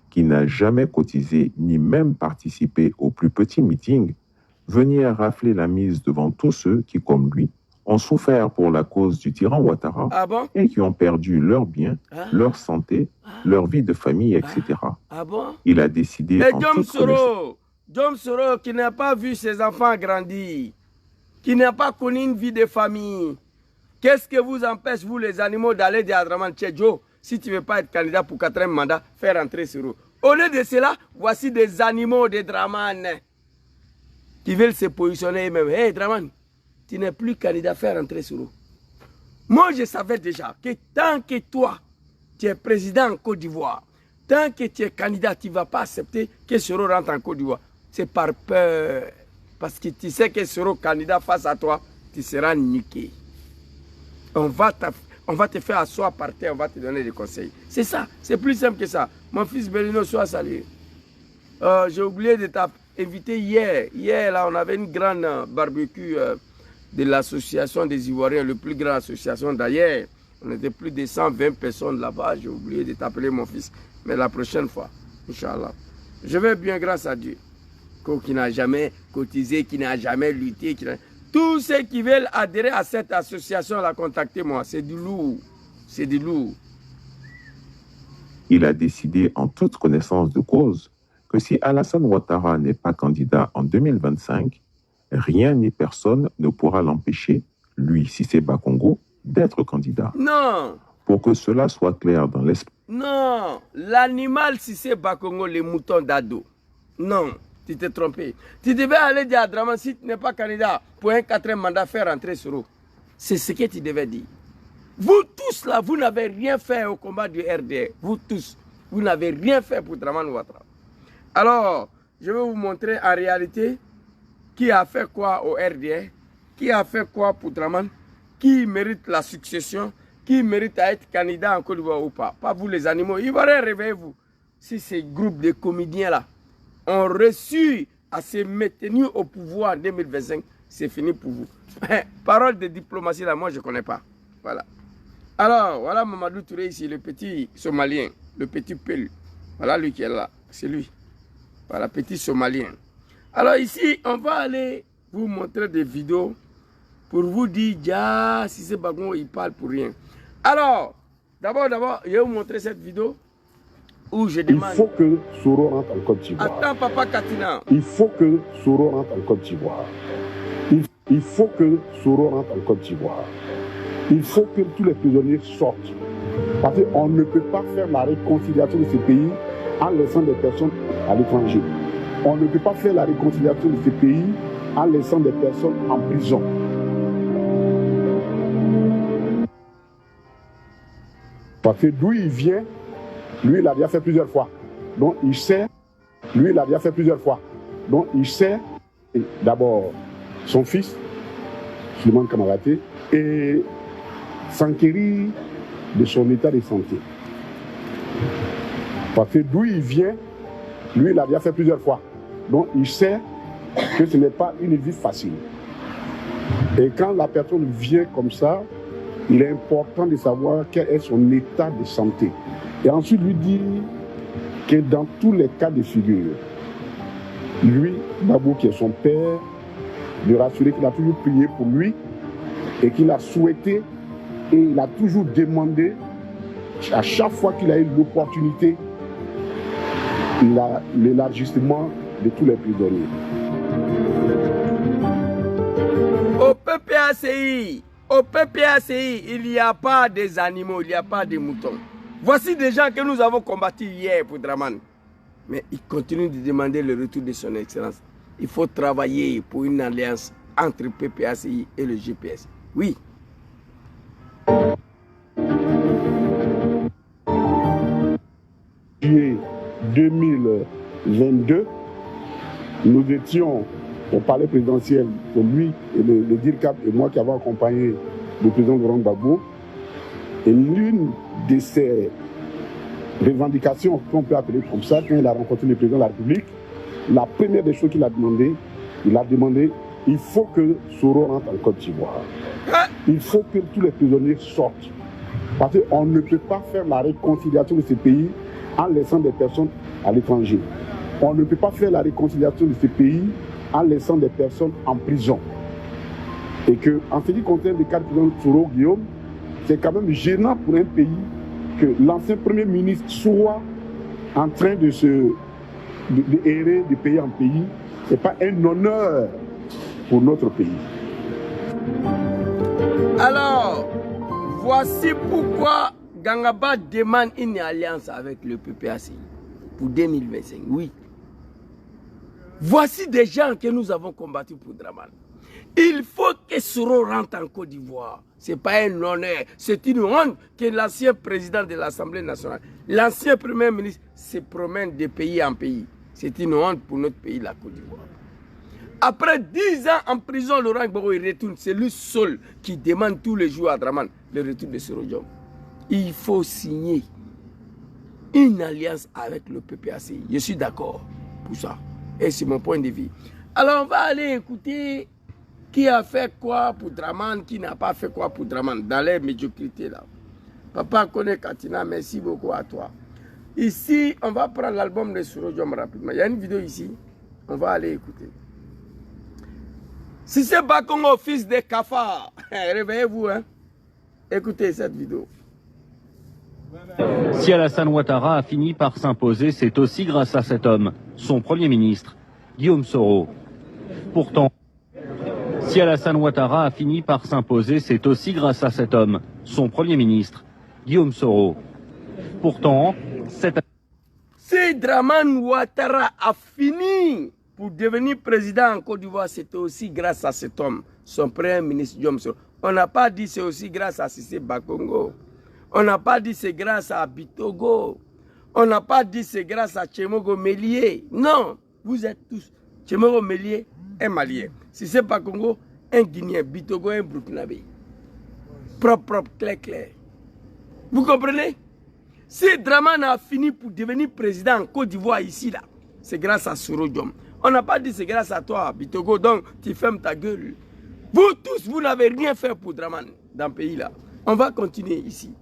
qui n'a jamais cotisé ni même participé aux plus petits meetings, venir rafler la mise devant tous ceux qui, comme lui, ont souffert pour la cause du tyran Ouattara et qui ont perdu leurs biens, leur santé, leur vie de famille, etc. Il a décidé en toute connaissance... Diom Soro qui n'a pas vu ses enfants grandir, qui n'a pas connu une vie de famille. Qu'est-ce que vous empêche, vous les animaux, d'aller dire à Draman Tchedjo, si tu ne veux pas être candidat pour 4e mandat, faire entrer Soro. Au lieu de cela, voici des animaux de Draman qui veulent se positionner eux-mêmes. Hey Draman, tu n'es plus candidat, faire entrer Soro. Moi, je savais déjà que tant que toi, tu es président en Côte d'Ivoire, tant que tu es candidat, tu ne vas pas accepter que Soro rentre en Côte d'Ivoire. C'est par peur. Parce que tu sais que Soro candidat face à toi, tu seras niqué. On va te faire asseoir par terre, on va te donner des conseils. C'est ça, c'est plus simple que ça. Mon fils Belino, sois salué. J'ai oublié de t'inviter hier. Hier, là, on avait une grande barbecue de l'association des Ivoiriens, la plus grande association d'ailleurs. On était plus de 120 personnes là-bas. J'ai oublié de t'appeler mon fils. Mais la prochaine fois, Inch'Allah. Je vais bien grâce à Dieu. Qui n'a jamais cotisé, qui n'a jamais lutté. Tous ceux qui veulent adhérer à cette association-là, contactez-moi. C'est du lourd. C'est du lourd. Il a décidé en toute connaissance de cause que si Alassane Ouattara n'est pas candidat en 2025, rien ni personne ne pourra l'empêcher, lui, Cissé Bakongo, d'être candidat. Non. Pour que cela soit clair dans l'esprit. Non. L'animal Cissé Bakongo, les moutons d'ado. Non. Tu t'es trompé. Tu devais aller dire à Draman, si tu n'es pas candidat pour un 4e mandat, faire entrer Soro. C'est ce que tu devais dire. Vous tous là, vous n'avez rien fait au combat du RD. Vous tous, vous n'avez rien fait pour Draman Ouattara. Alors, je vais vous montrer en réalité qui a fait quoi au RD, qui a fait quoi pour Draman, qui mérite la succession, qui mérite à être candidat en Côte d'Ivoire ou pas. Pas vous les animaux. Ivoiriens, réveillez-vous. Si ces groupes de comédiens là ont reçu à se maintenir au pouvoir en 2025, c'est fini pour vous. Parole de diplomatie là, moi je ne connais pas. Voilà. Alors, voilà Mamadou Touré ici, le petit Somalien, le petit Pel. Voilà lui qui est là, c'est lui. Voilà, petit Somalien. Alors ici, on va aller vous montrer des vidéos pour vous dire, ja, si c'est Bagon, il parle pour rien. Alors, d'abord, je vais vous montrer cette vidéo. Où je demande... Il faut que Soro rentre en Côte d'Ivoire. Attends, Papa Katina. Il faut que Soro rentre en Côte d'Ivoire. Il faut que Soro rentre en Côte d'Ivoire. Il faut que tous les prisonniers sortent. Parce qu'on ne peut pas faire la réconciliation de ce pays en laissant des personnes à l'étranger. On ne peut pas faire la réconciliation de ce pays en laissant des personnes en prison. Parce que d'où il vient, lui, il a déjà fait plusieurs fois. Donc, il sait. Lui, il a déjà fait plusieurs fois. Donc, il sait, d'abord, son fils, Suleiman Kamaraté, et s'enquérir de son état de santé. Parce que d'où il vient, lui, il a déjà fait plusieurs fois. Donc, il sait que ce n'est pas une vie facile. Et quand la personne vient comme ça, il est important de savoir quel est son état de santé. Et ensuite lui dire que dans tous les cas de figure, lui, Babou qui est son père, de rassurer qu'il a toujours prié pour lui et qu'il a souhaité et il a toujours demandé, à chaque fois qu'il a eu l'opportunité, l'élargissement de tous les prisonniers. Au PPACI, il n'y a pas des animaux, il n'y a pas de moutons. Voici des gens que nous avons combattus hier pour Draman. Mais ils continuent de demander le retour de son excellence. Il faut travailler pour une alliance entre PPACI et le GPS. Oui. Juillet 2022, nous étions au palais présidentiel, pour lui et le DIRCAP et moi qui avons accompagné le président Laurent Gbagbo. Et l'une de ses revendications, qu'on peut appeler comme ça, quand il a rencontré le président de la République, la première des choses qu'il a demandé, il faut que Soro rentre en Côte d'Ivoire. Il faut que tous les prisonniers sortent. Parce qu'on ne peut pas faire la réconciliation de ces pays en laissant des personnes à l'étranger. On ne peut pas faire la réconciliation de ces pays en laissant des personnes en prison. Et que, en ce qui concerne le cas du président Soro Guillaume, c'est quand même gênant pour un pays que l'ancien Premier ministre soit en train de errer de pays en pays. Ce n'est pas un honneur pour notre pays. Alors, voici pourquoi Gangaba demande une alliance avec le PPACI pour 2025. Oui. Voici des gens que nous avons combattus pour Draman. Il faut que Soro rentre en Côte d'Ivoire. Ce n'est pas un honneur. C'est une honte que l'ancien président de l'Assemblée nationale, l'ancien premier ministre, se promène de pays en pays. C'est une honte pour notre pays, la Côte d'Ivoire. Après 10 ans en prison, Laurent Gbagbo retourne. C'est lui seul qui demande tous les jours à Draman le retour de Soro Diom. Il faut signer une alliance avec le PPACI. Je suis d'accord pour ça. Et c'est mon point de vue. Alors on va aller écouter qui a fait quoi pour Draman, qui n'a pas fait quoi pour Draman, dans les médiocrités là. Papa connaît Katina, merci beaucoup à toi. Ici, on va prendre l'album de Soro Diom rapidement. Il y a une vidéo ici, on va aller écouter. Si c'est Bakongo, fils de Kafa, réveillez-vous, hein. Écoutez cette vidéo. Si Alassane Ouattara a fini par s'imposer, c'est aussi grâce à cet homme, son Premier ministre, Guillaume Soro. Pourtant, si Alassane Ouattara a fini par s'imposer, c'est aussi grâce à cet homme, son Premier ministre, Guillaume Soro. Pourtant, si Draman Ouattara a fini pour devenir président en Côte d'Ivoire, c'était aussi grâce à cet homme, son Premier ministre, Guillaume Soro. On n'a pas dit c'est aussi grâce à Cissé Bakongo. On n'a pas dit c'est grâce à Bitogo. On n'a pas dit c'est grâce à Tchemogo Mélié. Non, vous êtes tous. Tchemogo Mélié, un Malien. Si c'est pas Congo, un Guinéen. Bitogo, un Burkinabé. Propre, clair. Vous comprenez? Si Draman a fini pour devenir président en Côte d'Ivoire ici, là, c'est grâce à Soro Diom. On n'a pas dit c'est grâce à toi, Bitogo, donc tu fermes ta gueule. Vous tous, vous n'avez rien fait pour Draman dans le pays là. On va continuer ici.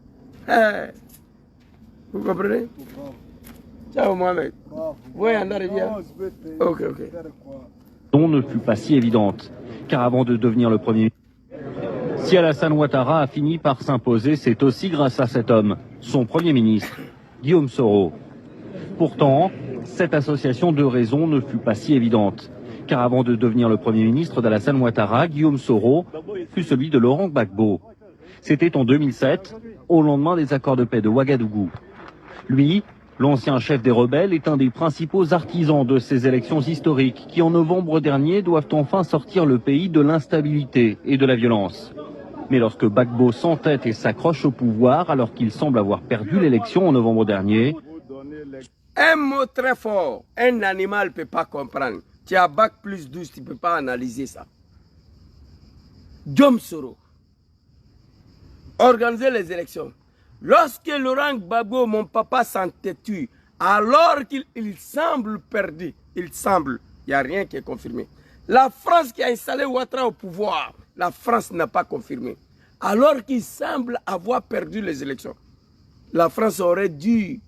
Vous comprenez? Ciao Mohamed. Oui, on arrive bien. Ok. dont ne fut pas si évidente, car avant de devenir le Premier ministre, si Alassane Ouattara a fini par s'imposer, c'est aussi grâce à cet homme, son Premier ministre, Guillaume Soro. Pourtant, cette association de raisons ne fut pas si évidente, car avant de devenir le Premier ministre d'Alassane Ouattara, Guillaume Soro fut celui de Laurent Gbagbo. C'était en 2007, au lendemain des accords de paix de Ouagadougou. Lui, l'ancien chef des rebelles, est un des principaux artisans de ces élections historiques qui, en novembre dernier, doivent enfin sortir le pays de l'instabilité et de la violence. Mais lorsque Gbagbo s'entête et s'accroche au pouvoir, alors qu'il semble avoir perdu l'élection en novembre dernier... Un mot très fort, un animal ne peut pas comprendre. Tu as bac plus 12, tu ne peux pas analyser ça. Guillaume Soro, organiser les élections. Lorsque Laurent Gbagbo, mon papa, s'entêtue, alors qu'il semble perdu, il n'y a rien qui est confirmé. La France qui a installé Ouattara au pouvoir, la France n'a pas confirmé. Alors qu'il semble avoir perdu les élections. La France aurait dû,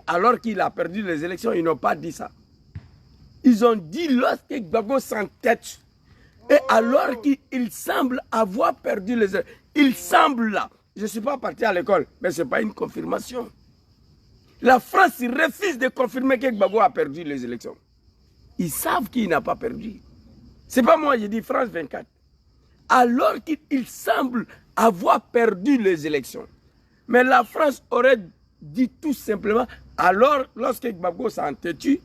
alors qu'il a perdu les élections, ils n'ont pas dit ça. Ils ont dit lorsque Gbagbo s'entête, et alors qu'il semble avoir perdu les élections, il semble là. Je ne suis pas parti à l'école, mais ce n'est pas une confirmation. La France refuse de confirmer que Gbagbo a perdu les élections. Ils savent qu'il n'a pas perdu. Ce n'est pas moi, j'ai dit France 24. alors qu'il semble avoir perdu les élections. Mais la France aurait dit tout simplement, alors lorsque Gbagbo s'est entêtu,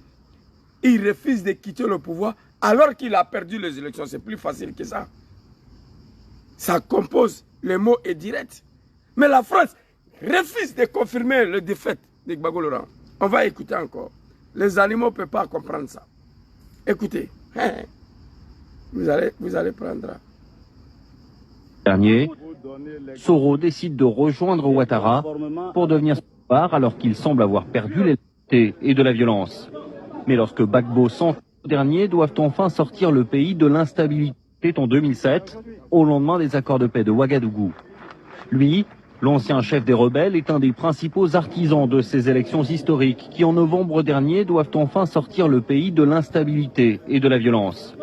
il refuse de quitter le pouvoir alors qu'il a perdu les élections. C'est plus facile que ça. Ça compose, le mot est direct. Mais la France refuse de confirmer le défaite de Gbagbo Laurent. On va écouter encore. Les animaux ne peuvent pas comprendre ça. Écoutez, vous allez prendre. Dernier, Soro décide de rejoindre Ouattara pour devenir son pouvoir alors qu'il semble avoir perdu l'égalité et de la violence. Mais lorsque Gbagbo s'entête, les derniers doivent enfin sortir le pays de l'instabilité en 2007, au lendemain des accords de paix de Ouagadougou. Lui, l'ancien chef des rebelles, est un des principaux artisans de ces élections historiques qui, en novembre dernier, doivent enfin sortir le pays de l'instabilité et de la violence.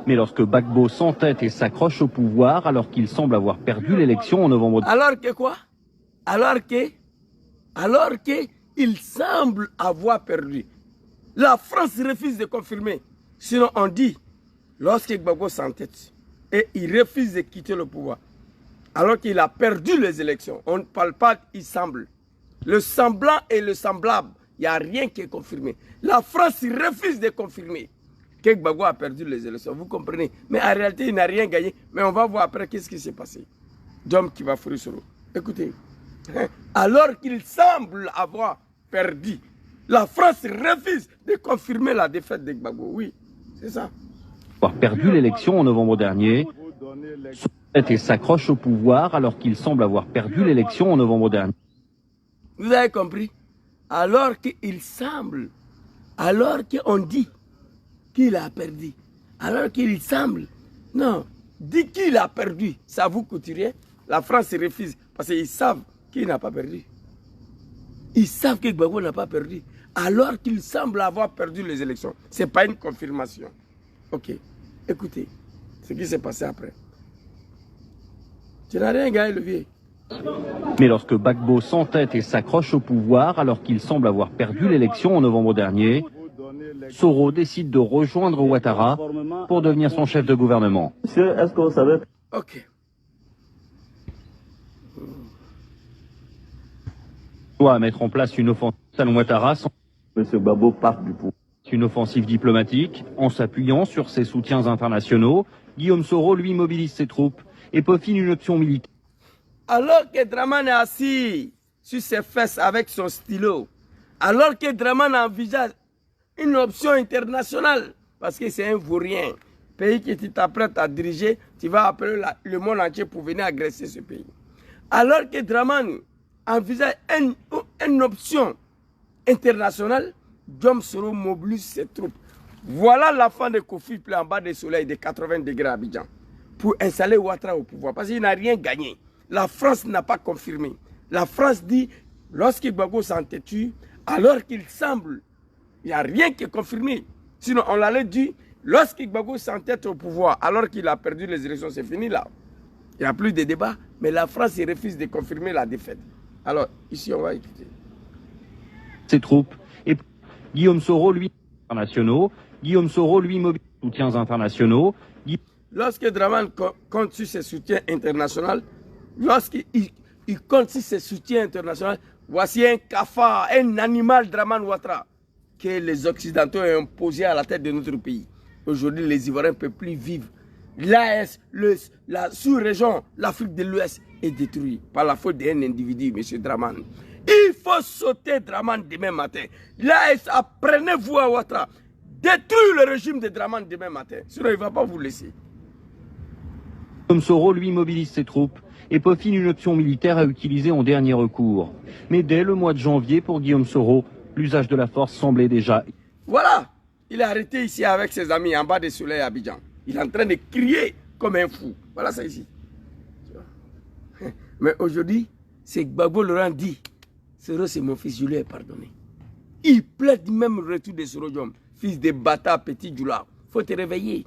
Mais lorsque Gbagbo s'entête et s'accroche au pouvoir alors qu'il semble avoir perdu l'élection en novembre... Alors que quoi? Alors que il semble avoir perdu. La France refuse de confirmer. Sinon on dit, lorsque Gbagbo s'entête et il refuse de quitter le pouvoir, alors qu'il a perdu les élections, on ne parle pas il semble. Le semblant et le semblable, il n'y a rien qui est confirmé. La France refuse de confirmer que Gbagbo a perdu les élections, vous comprenez. Mais en réalité, il n'a rien gagné. Mais on va voir après qu'est-ce qui s'est passé. Djom qui va fourrer sur l'eau. Écoutez, alors qu'il semble avoir perdu, la France refuse de confirmer la défaite de Gbagbo. Oui, c'est ça. Avoir perdu l'élection en novembre dernier, s'entête et s'accroche au pouvoir alors qu'il semble avoir perdu l'élection en novembre dernier. Vous avez compris? Alors qu'il semble, alors qu'on dit qu'il a perdu, alors qu'il semble, non, dit qu'il a perdu, ça vous coûte rien. La France refuse parce qu'ils savent qu'il n'a pas perdu. Ils savent que Gbagbo n'a pas perdu, alors qu'il semble avoir perdu les élections. Ce n'est pas une confirmation. Ok, écoutez ce qui s'est passé après. Tu n'as rien gagné, le vieux. Mais lorsque Gbagbo s'entête et s'accroche au pouvoir alors qu'il semble avoir perdu l'élection en novembre dernier, Soro décide de rejoindre Ouattara pour devenir son chef de gouvernement. Monsieur, est-ce que vous savez... Ok. Doit mettre en place une offensive à Ouattara sans... Monsieur Gbagbo part du pouvoir. Une offensive diplomatique en s'appuyant sur ses soutiens internationaux. Guillaume Soro, lui, mobilise ses troupes et peaufine une option militaire. Alors que Dramane est assis sur ses fesses avec son stylo, alors que Dramane envisage une option internationale, parce que c'est un vaurien, pays que tu t'apprêtes à diriger, tu vas appeler le monde entier pour venir agresser ce pays. Alors que Dramane envisage une option internationale, Djom Soro mobilise ses troupes. Voilà la fin de Kofi en bas du soleil de 80 degrés à Abidjan pour installer Ouattara au pouvoir, parce qu'il n'a rien gagné. La France n'a pas confirmé. La France dit, lorsque Gbagbo s'entête, alors qu'il semble, il n'y a rien qui est confirmé. Sinon, on l'allait dit, lorsque Gbagbo s'entête au pouvoir, alors qu'il a perdu les élections, c'est fini là. Il n'y a plus de débat, mais la France refuse de confirmer la défaite. Alors, ici, on va écouter. Ses troupes et Guillaume Soro, lui, internationaux. Guillaume Soro, lui, mobilise soutiens internationaux. Lorsque Dramane compte sur ses soutiens internationaux, lorsqu'il compte sur ses soutiens internationaux, voici un cafard, un animal Dramane Ouattara que les Occidentaux ont imposé à la tête de notre pays. Aujourd'hui, les Ivoiriens ne peuvent plus vivre. L'AS, la sous-région, l'Afrique de l'Ouest est détruite par la faute d'un individu, M. Dramane. Il faut sauter Dramane demain matin. L'AS, apprenez-vous à Ouattara. Détruire le régime de Dramane demain matin. Sinon, il ne va pas vous laisser. Guillaume Soro, lui, mobilise ses troupes et peaufine une option militaire à utiliser en dernier recours. Mais dès le mois de janvier, pour Guillaume Soro, l'usage de la force semblait déjà... Voilà, il est arrêté ici avec ses amis en bas des soleils à Abidjan. Il est en train de crier comme un fou. Voilà ça ici. Mais aujourd'hui, c'est Gbagbo Laurent dit, Soro c'est mon fils, je lui ai pardonné. Il plaide même le retour de Soro Djom, fils de bâtard, petit Djoula. Il faut te réveiller.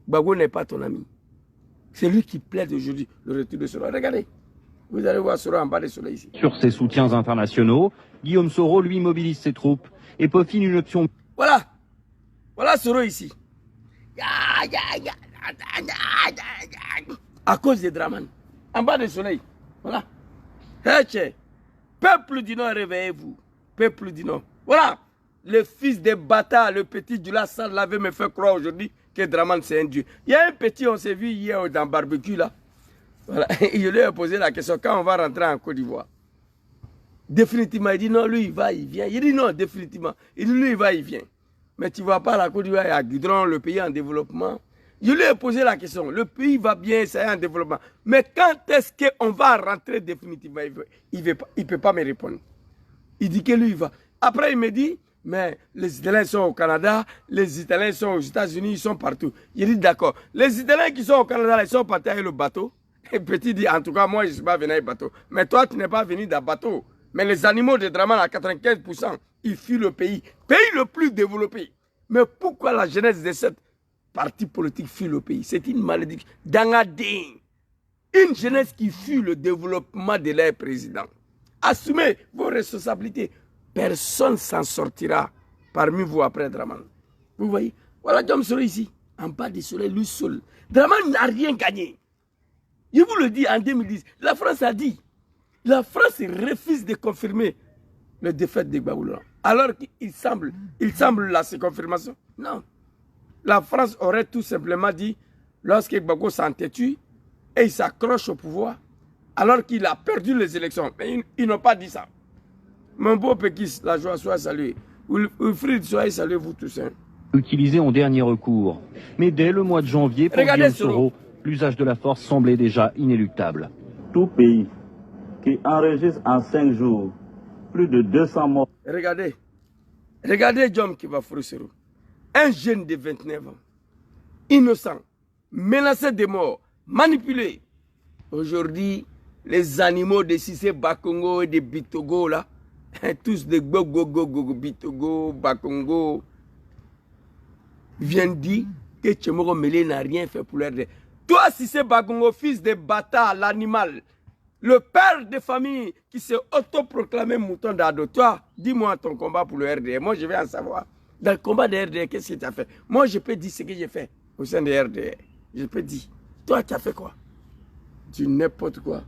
Gbagbo n'est pas ton ami. C'est lui qui plaide aujourd'hui le retour de Soro. Regardez, vous allez voir Soro en bas des soleils ici. Sur ses soutiens internationaux, Guillaume Soro, lui, mobilise ses troupes et peaufine une option... Voilà, voilà Soro ici. À cause de Draman. En bas du soleil. Voilà. Hey, peuple du Nord, réveillez-vous. Peuple du Nord. Voilà. Le fils des bâtards, le petit Dula Sall avait me fait croire aujourd'hui que Draman c'est un dieu. Il y a un petit, on s'est vu hier dans le barbecue là. Voilà. Je lui ai posé la question quand on va rentrer en Côte d'Ivoire. Définitivement, il dit non, lui il va, il vient. Il dit non, définitivement. Il dit lui il va, il vient. Mais tu ne vois pas la Côte d'Ivoire, il y a Goudron, le pays en développement. Je lui ai posé la question, le pays va bien, ça est en développement. Mais quand est-ce qu'on va rentrer définitivement? Il ne peut pas me répondre. Il dit que lui il va. Après il me dit, mais les Italiens sont au Canada, les Italiens sont aux États-Unis, ils sont partout. Il dit d'accord. Les Italiens qui sont au Canada, ils sont partis avec le bateau. Et petit dit, en tout cas, moi, je ne suis pas venu avec le bateau. Mais toi, tu n'es pas venu d'un bateau. Mais les animaux de Draman, à 95%, ils fuient le pays. Pays le plus développé. Mais pourquoi la jeunesse de cette parti politique fuit le pays? C'est une malédiction. Dangadin. Une jeunesse qui fuit le développement de leur président. Assumez vos responsabilités. Personne ne s'en sortira parmi vous après Draman. Vous voyez? Voilà Diom Soro ici. En bas du soleil, lui seul. Draman n'a rien gagné. Je vous le dis en 2010. La France a dit. La France refuse de confirmer le défaite de Gbagbo. Alors qu'il semble là, c'est confirmation. Non. La France aurait tout simplement dit, lorsque Gbagbo s'entêtue et il s'accroche au pouvoir, alors qu'il a perdu les élections. Mais ils n'ont pas dit ça. Mon beau Pékis, la joie soit saluée. Wilfried, soyez salués vous tous. Utilisé en dernier recours. Mais dès le mois de janvier, pour Guillaume Soro, l'usage de la force semblait déjà inéluctable. Tout pays qui enregistre en 5 jours plus de 200 morts. Regardez Diom qui va Soro. Un jeune de 29 ans, innocent, menacé de mort, manipulé. Aujourd'hui, les animaux de Cissé Bakongo et de Bitogo là, tous de Gogo, Bitogo, Bakongo, viennent dire que Tchemoro Mélé n'a rien fait pour leur aider. Toi, Cissé Bakongo, fils de bâtard, l'animal, le père de famille qui s'est autoproclamé mouton d'ado, toi, dis-moi ton combat pour le RDR. Moi, je vais en savoir. Dans le combat de RDR, qu'est-ce que tu as fait? Moi, je peux dire ce que j'ai fait au sein de RDR. Je peux dire. Toi, tu as fait quoi? Tu n'importe quoi.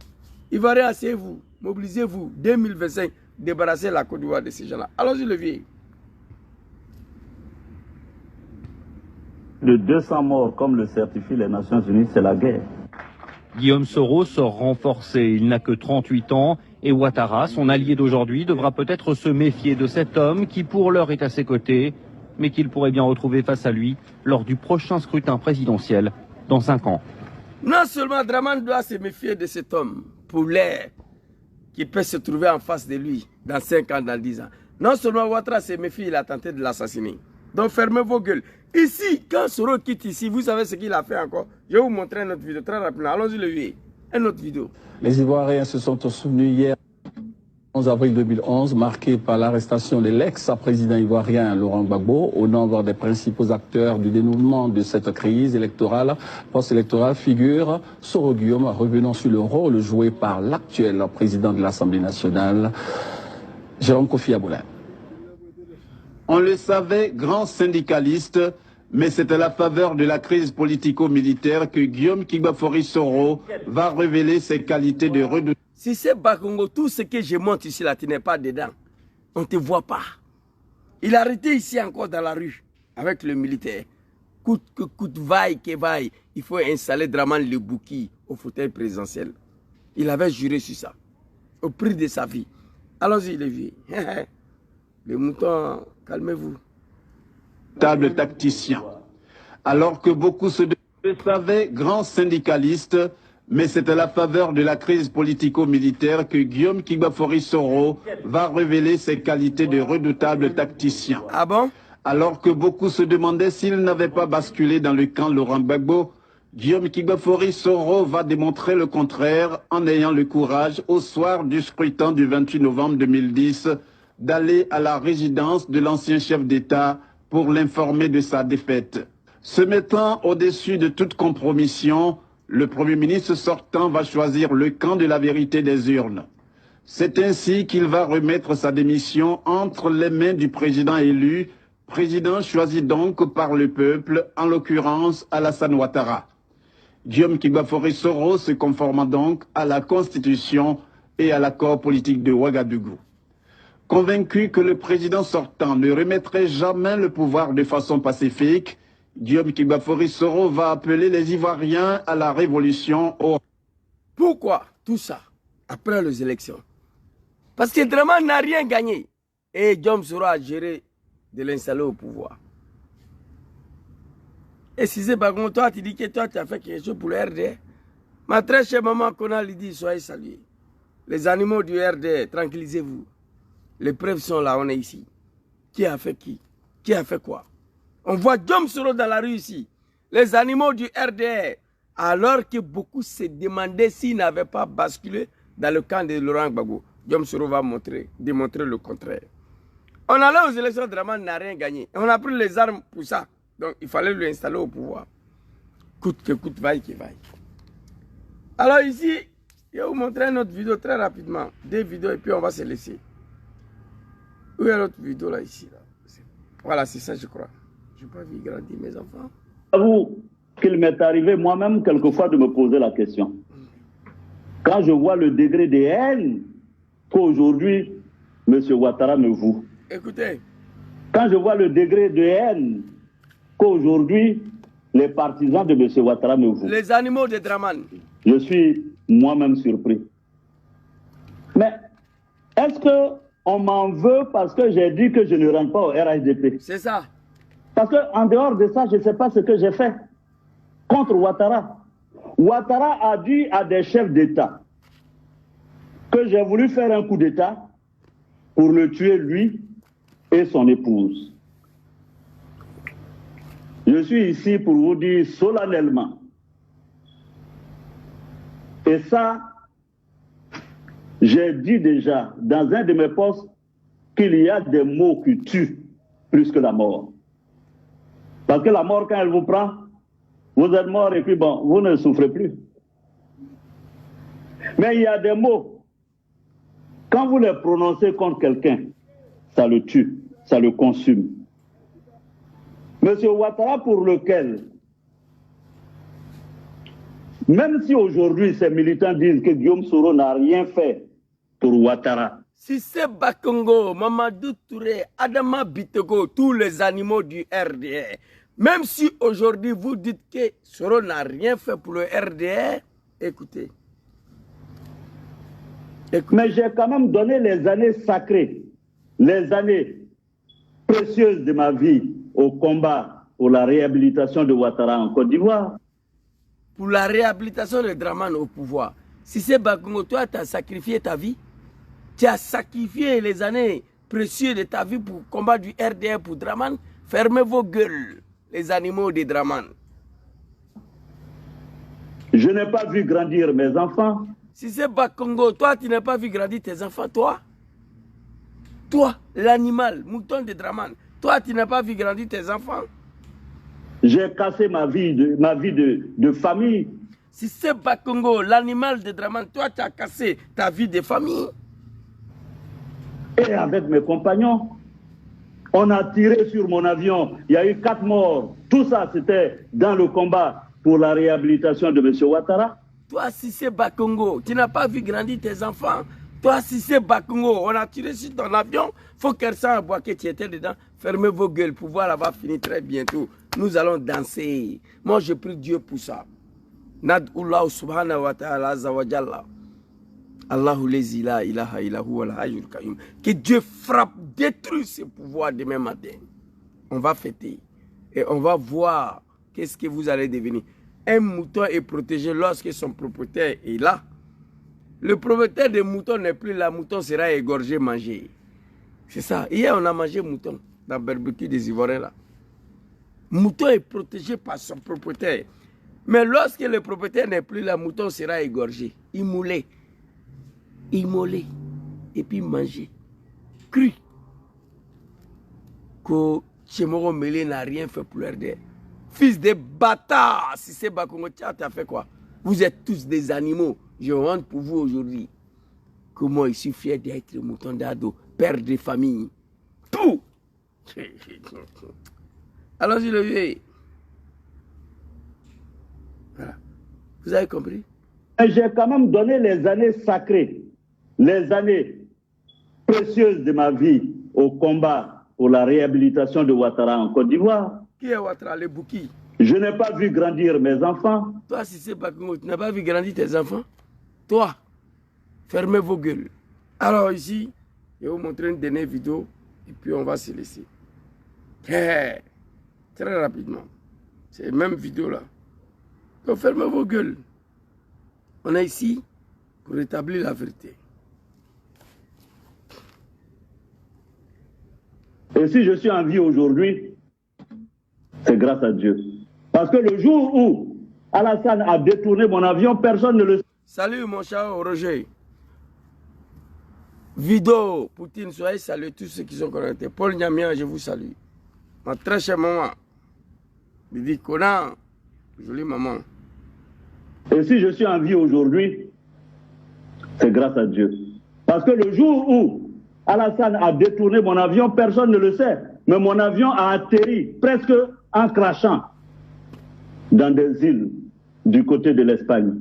Ivoiriens, asseyez-vous, mobilisez-vous. 2025, débarrassez la Côte d'Ivoire de ces gens-là. Allons-y, le vieux. De 200 morts, comme le certifient les Nations Unies, c'est la guerre. Guillaume Soro sort renforcé, il n'a que 38 ans, et Ouattara, son allié d'aujourd'hui, devra peut-être se méfier de cet homme qui pour l'heure est à ses côtés, mais qu'il pourrait bien retrouver face à lui lors du prochain scrutin présidentiel dans 5 ans. Non seulement Draman doit se méfier de cet homme pour l'air qui peut se trouver en face de lui dans 5 ans, dans 10 ans. Non seulement Ouattara se méfie, il a tenté de l'assassiner. Donc fermez vos gueules. Ici, quand Soro quitte ici, vous savez ce qu'il a fait encore? Je vais vous montrer une autre vidéo très rapidement. Allons-y le vieux. Une autre vidéo. Les Ivoiriens se sont souvenus hier, 11 avril 2011, marqué par l'arrestation de l'ex-président ivoirien Laurent Gbagbo au nombre des principaux acteurs du dénouement de cette crise électorale. Post-électorale figure Soro Guillaume, revenant sur le rôle joué par l'actuel président de l'Assemblée nationale, Jérôme Kofi Aboulin. On le savait, grand syndicaliste, mais c'est à la faveur de la crise politico-militaire que Guillaume Kigbafori Soro va révéler ses qualités de redoutable. Si c'est Bakongo, tout ce que je montre ici, là, tu n'es pas dedans. On ne te voit pas. Il a arrêté ici encore dans la rue, avec le militaire. Coûte que coûte, vaille que vaille, il faut installer Draman Lebouki au fauteuil présidentiel. Il avait juré sur ça, au prix de sa vie. Allons-y, les vieux. Les moutons, calmez-vous. Table tacticien. Alors que beaucoup se savaient, grand syndicaliste, mais c'est à la faveur de la crise politico-militaire que Guillaume Kigbafori Soro va révéler ses qualités de redoutable tacticien. Ah bon? Alors que beaucoup se demandaient s'il n'avait pas basculé dans le camp Laurent Gbagbo, Guillaume Kigbafori Soro va démontrer le contraire en ayant le courage, au soir du scrutin du 28 novembre 2010, d'aller à la résidence de l'ancien chef d'État pour l'informer de sa défaite. Se mettant au-dessus de toute compromission, le Premier ministre sortant va choisir le camp de la vérité des urnes. C'est ainsi qu'il va remettre sa démission entre les mains du président élu, président choisi donc par le peuple, en l'occurrence Alassane Ouattara. Guillaume Kibafori Soro se conformant donc à la Constitution et à l'accord politique de Ouagadougou. Convaincu que le président sortant ne remettrait jamais le pouvoir de façon pacifique, Guillaume Kibafori Soro va appeler les Ivoiriens à la révolution. Pourquoi tout ça après les élections? Parce que Dramane n'a rien gagné. Et Guillaume Soro a géré de l'installer au pouvoir. Et si c'est pas comme toi, tu dis que toi, tu as fait quelque chose pour le RD. Ma très chère maman Kona lui dit, soyez salués. Les animaux du RD, tranquillisez-vous. Les preuves sont là, on est ici. Qui a fait qui? Qui a fait quoi? On voit Guillaume Soro dans la rue ici. Les animaux du RD, alors que beaucoup se demandaient s'ils n'avaient pas basculé dans le camp de Laurent Gbagbo. Guillaume Soro va démontrer le contraire. On allait aux élections, Dramane n'a rien gagné. On a pris les armes pour ça. Donc il fallait lui installer au pouvoir. Coûte que coûte, vaille que vaille. Alors ici, je vais vous montrer une autre vidéo très rapidement. 2 vidéos et puis on va se laisser. Où est l'autre vidéo là, ici là? Voilà, c'est ça je crois. Je n'ai pas vu grandir mes enfants. J'avoue qu'il m'est arrivé moi-même quelquefois de me poser la question. Quand je vois le degré de haine qu'aujourd'hui M. Ouattara me voue. Écoutez. Quand je vois le degré de haine qu'aujourd'hui les partisans de M. Ouattara me vouent. Les animaux de Dramane. Je suis moi-même surpris. Mais est-ce qu'on m'en veut parce que j'ai dit que je ne rentre pas au RHDP? C'est ça. Parce qu'en dehors de ça, je ne sais pas ce que j'ai fait contre Ouattara. Ouattara a dit à des chefs d'État que j'ai voulu faire un coup d'État pour le tuer lui et son épouse. Je suis ici pour vous dire solennellement, et ça, j'ai dit déjà dans un de mes postes qu'il y a des mots qui tuent plus que la mort. Parce que la mort, quand elle vous prend, vous êtes mort et puis bon, vous ne souffrez plus. Mais il y a des mots, quand vous les prononcez contre quelqu'un, ça le tue, ça le consume. Monsieur Ouattara, pour lequel, même si aujourd'hui ces militants disent que Guillaume Soro n'a rien fait pour Ouattara. Si c'est Bakongo, Mamadou Touré, Adama Bitego, tous les animaux du RDR, même si aujourd'hui vous dites que Soro n'a rien fait pour le RDR, écoutez. Mais j'ai quand même donné les années sacrées, les années précieuses de ma vie au combat pour la réhabilitation de Ouattara en Côte d'Ivoire. Pour la réhabilitation de Dramane au pouvoir. Si c'est Bakongo, toi, tu as sacrifié ta vie. Tu as sacrifié les années précieuses de ta vie pour le combat du RDR pour Dramane. Fermez vos gueules, les animaux de Dramane. Je n'ai pas vu grandir mes enfants. Si c'est Bakongo, toi, tu n'as pas vu grandir tes enfants, toi. Toi, l'animal, mouton de Dramane. Toi, tu n'as pas vu grandir tes enfants. J'ai cassé ma vie de famille. Si c'est Bakongo, l'animal de Dramane, toi, tu as cassé ta vie de famille. Et avec mes compagnons, on a tiré sur mon avion. Il y a eu 4 morts. Tout ça, c'était dans le combat pour la réhabilitation de M. Ouattara. Toi, si c'est Bakongo, tu n'as pas vu grandir tes enfants. Toi, si c'est Bakongo, on a tiré sur ton avion. Faut qu'elle s'en boit que tu étais dedans. Fermez vos gueules. Le pouvoir là va finir très bientôt. Nous allons danser. Moi, je prie Dieu pour ça. Nad'ullah subhanahu wa ta'ala azza wa jalla. Allahu lezi la ilaha illahu wa la hayyul qayyum. Que Dieu frappe, détruit ce pouvoir demain matin. On va fêter. Et on va voir qu'est-ce que vous allez devenir. Un mouton est protégé lorsque son propriétaire est là. Le propriétaire des moutons n'est plus là. Mouton sera égorgé, mangé. C'est ça. Hier, on a mangé mouton dans le barbecue des Ivoiriens là. Mouton est protégé par son propriétaire. Mais lorsque le propriétaire n'est plus là, mouton sera égorgé, immolé, et puis mangé, cru. Que Tchemoro Mélé n'a rien fait pour l'RDR. Fils de bâtard, si c'est Bakongo, tu as fait quoi? Vous êtes tous des animaux. Je rentre pour vous aujourd'hui. Que moi, je suis fier d'être mouton d'ado, père de famille. Tout. Allons-y, le vieux. Voilà. Vous avez compris? J'ai quand même donné les années sacrées, les années précieuses de ma vie au combat pour la réhabilitation de Ouattara en Côte d'Ivoire. Qui est Ouattara, le Bouki? Je n'ai pas vu grandir mes enfants. Toi, si c'est pas Congo, tu n'as pas vu grandir tes enfants? Toi, fermez vos gueules. Alors ici, je vais vous montrer une dernière vidéo et puis on va se laisser. Très rapidement. C'est la même vidéo là. Donc fermez vos gueules. On est ici pour rétablir la vérité. Et si je suis en vie aujourd'hui, c'est grâce à Dieu. Parce que le jour où Alassane a détourné mon avion, personne ne le sait. Salut mon cher Roger. Vidéo, Poutine, soyez salués tous ceux qui sont connectés. Paul Niamian, je vous salue. Ma très chère maman. Bibi Conan, jolie maman. Et si je suis en vie aujourd'hui, c'est grâce à Dieu. Parce que le jour où Alassane a détourné mon avion, personne ne le sait. Mais mon avion a atterri presque en crachant dans des îles du côté de l'Espagne.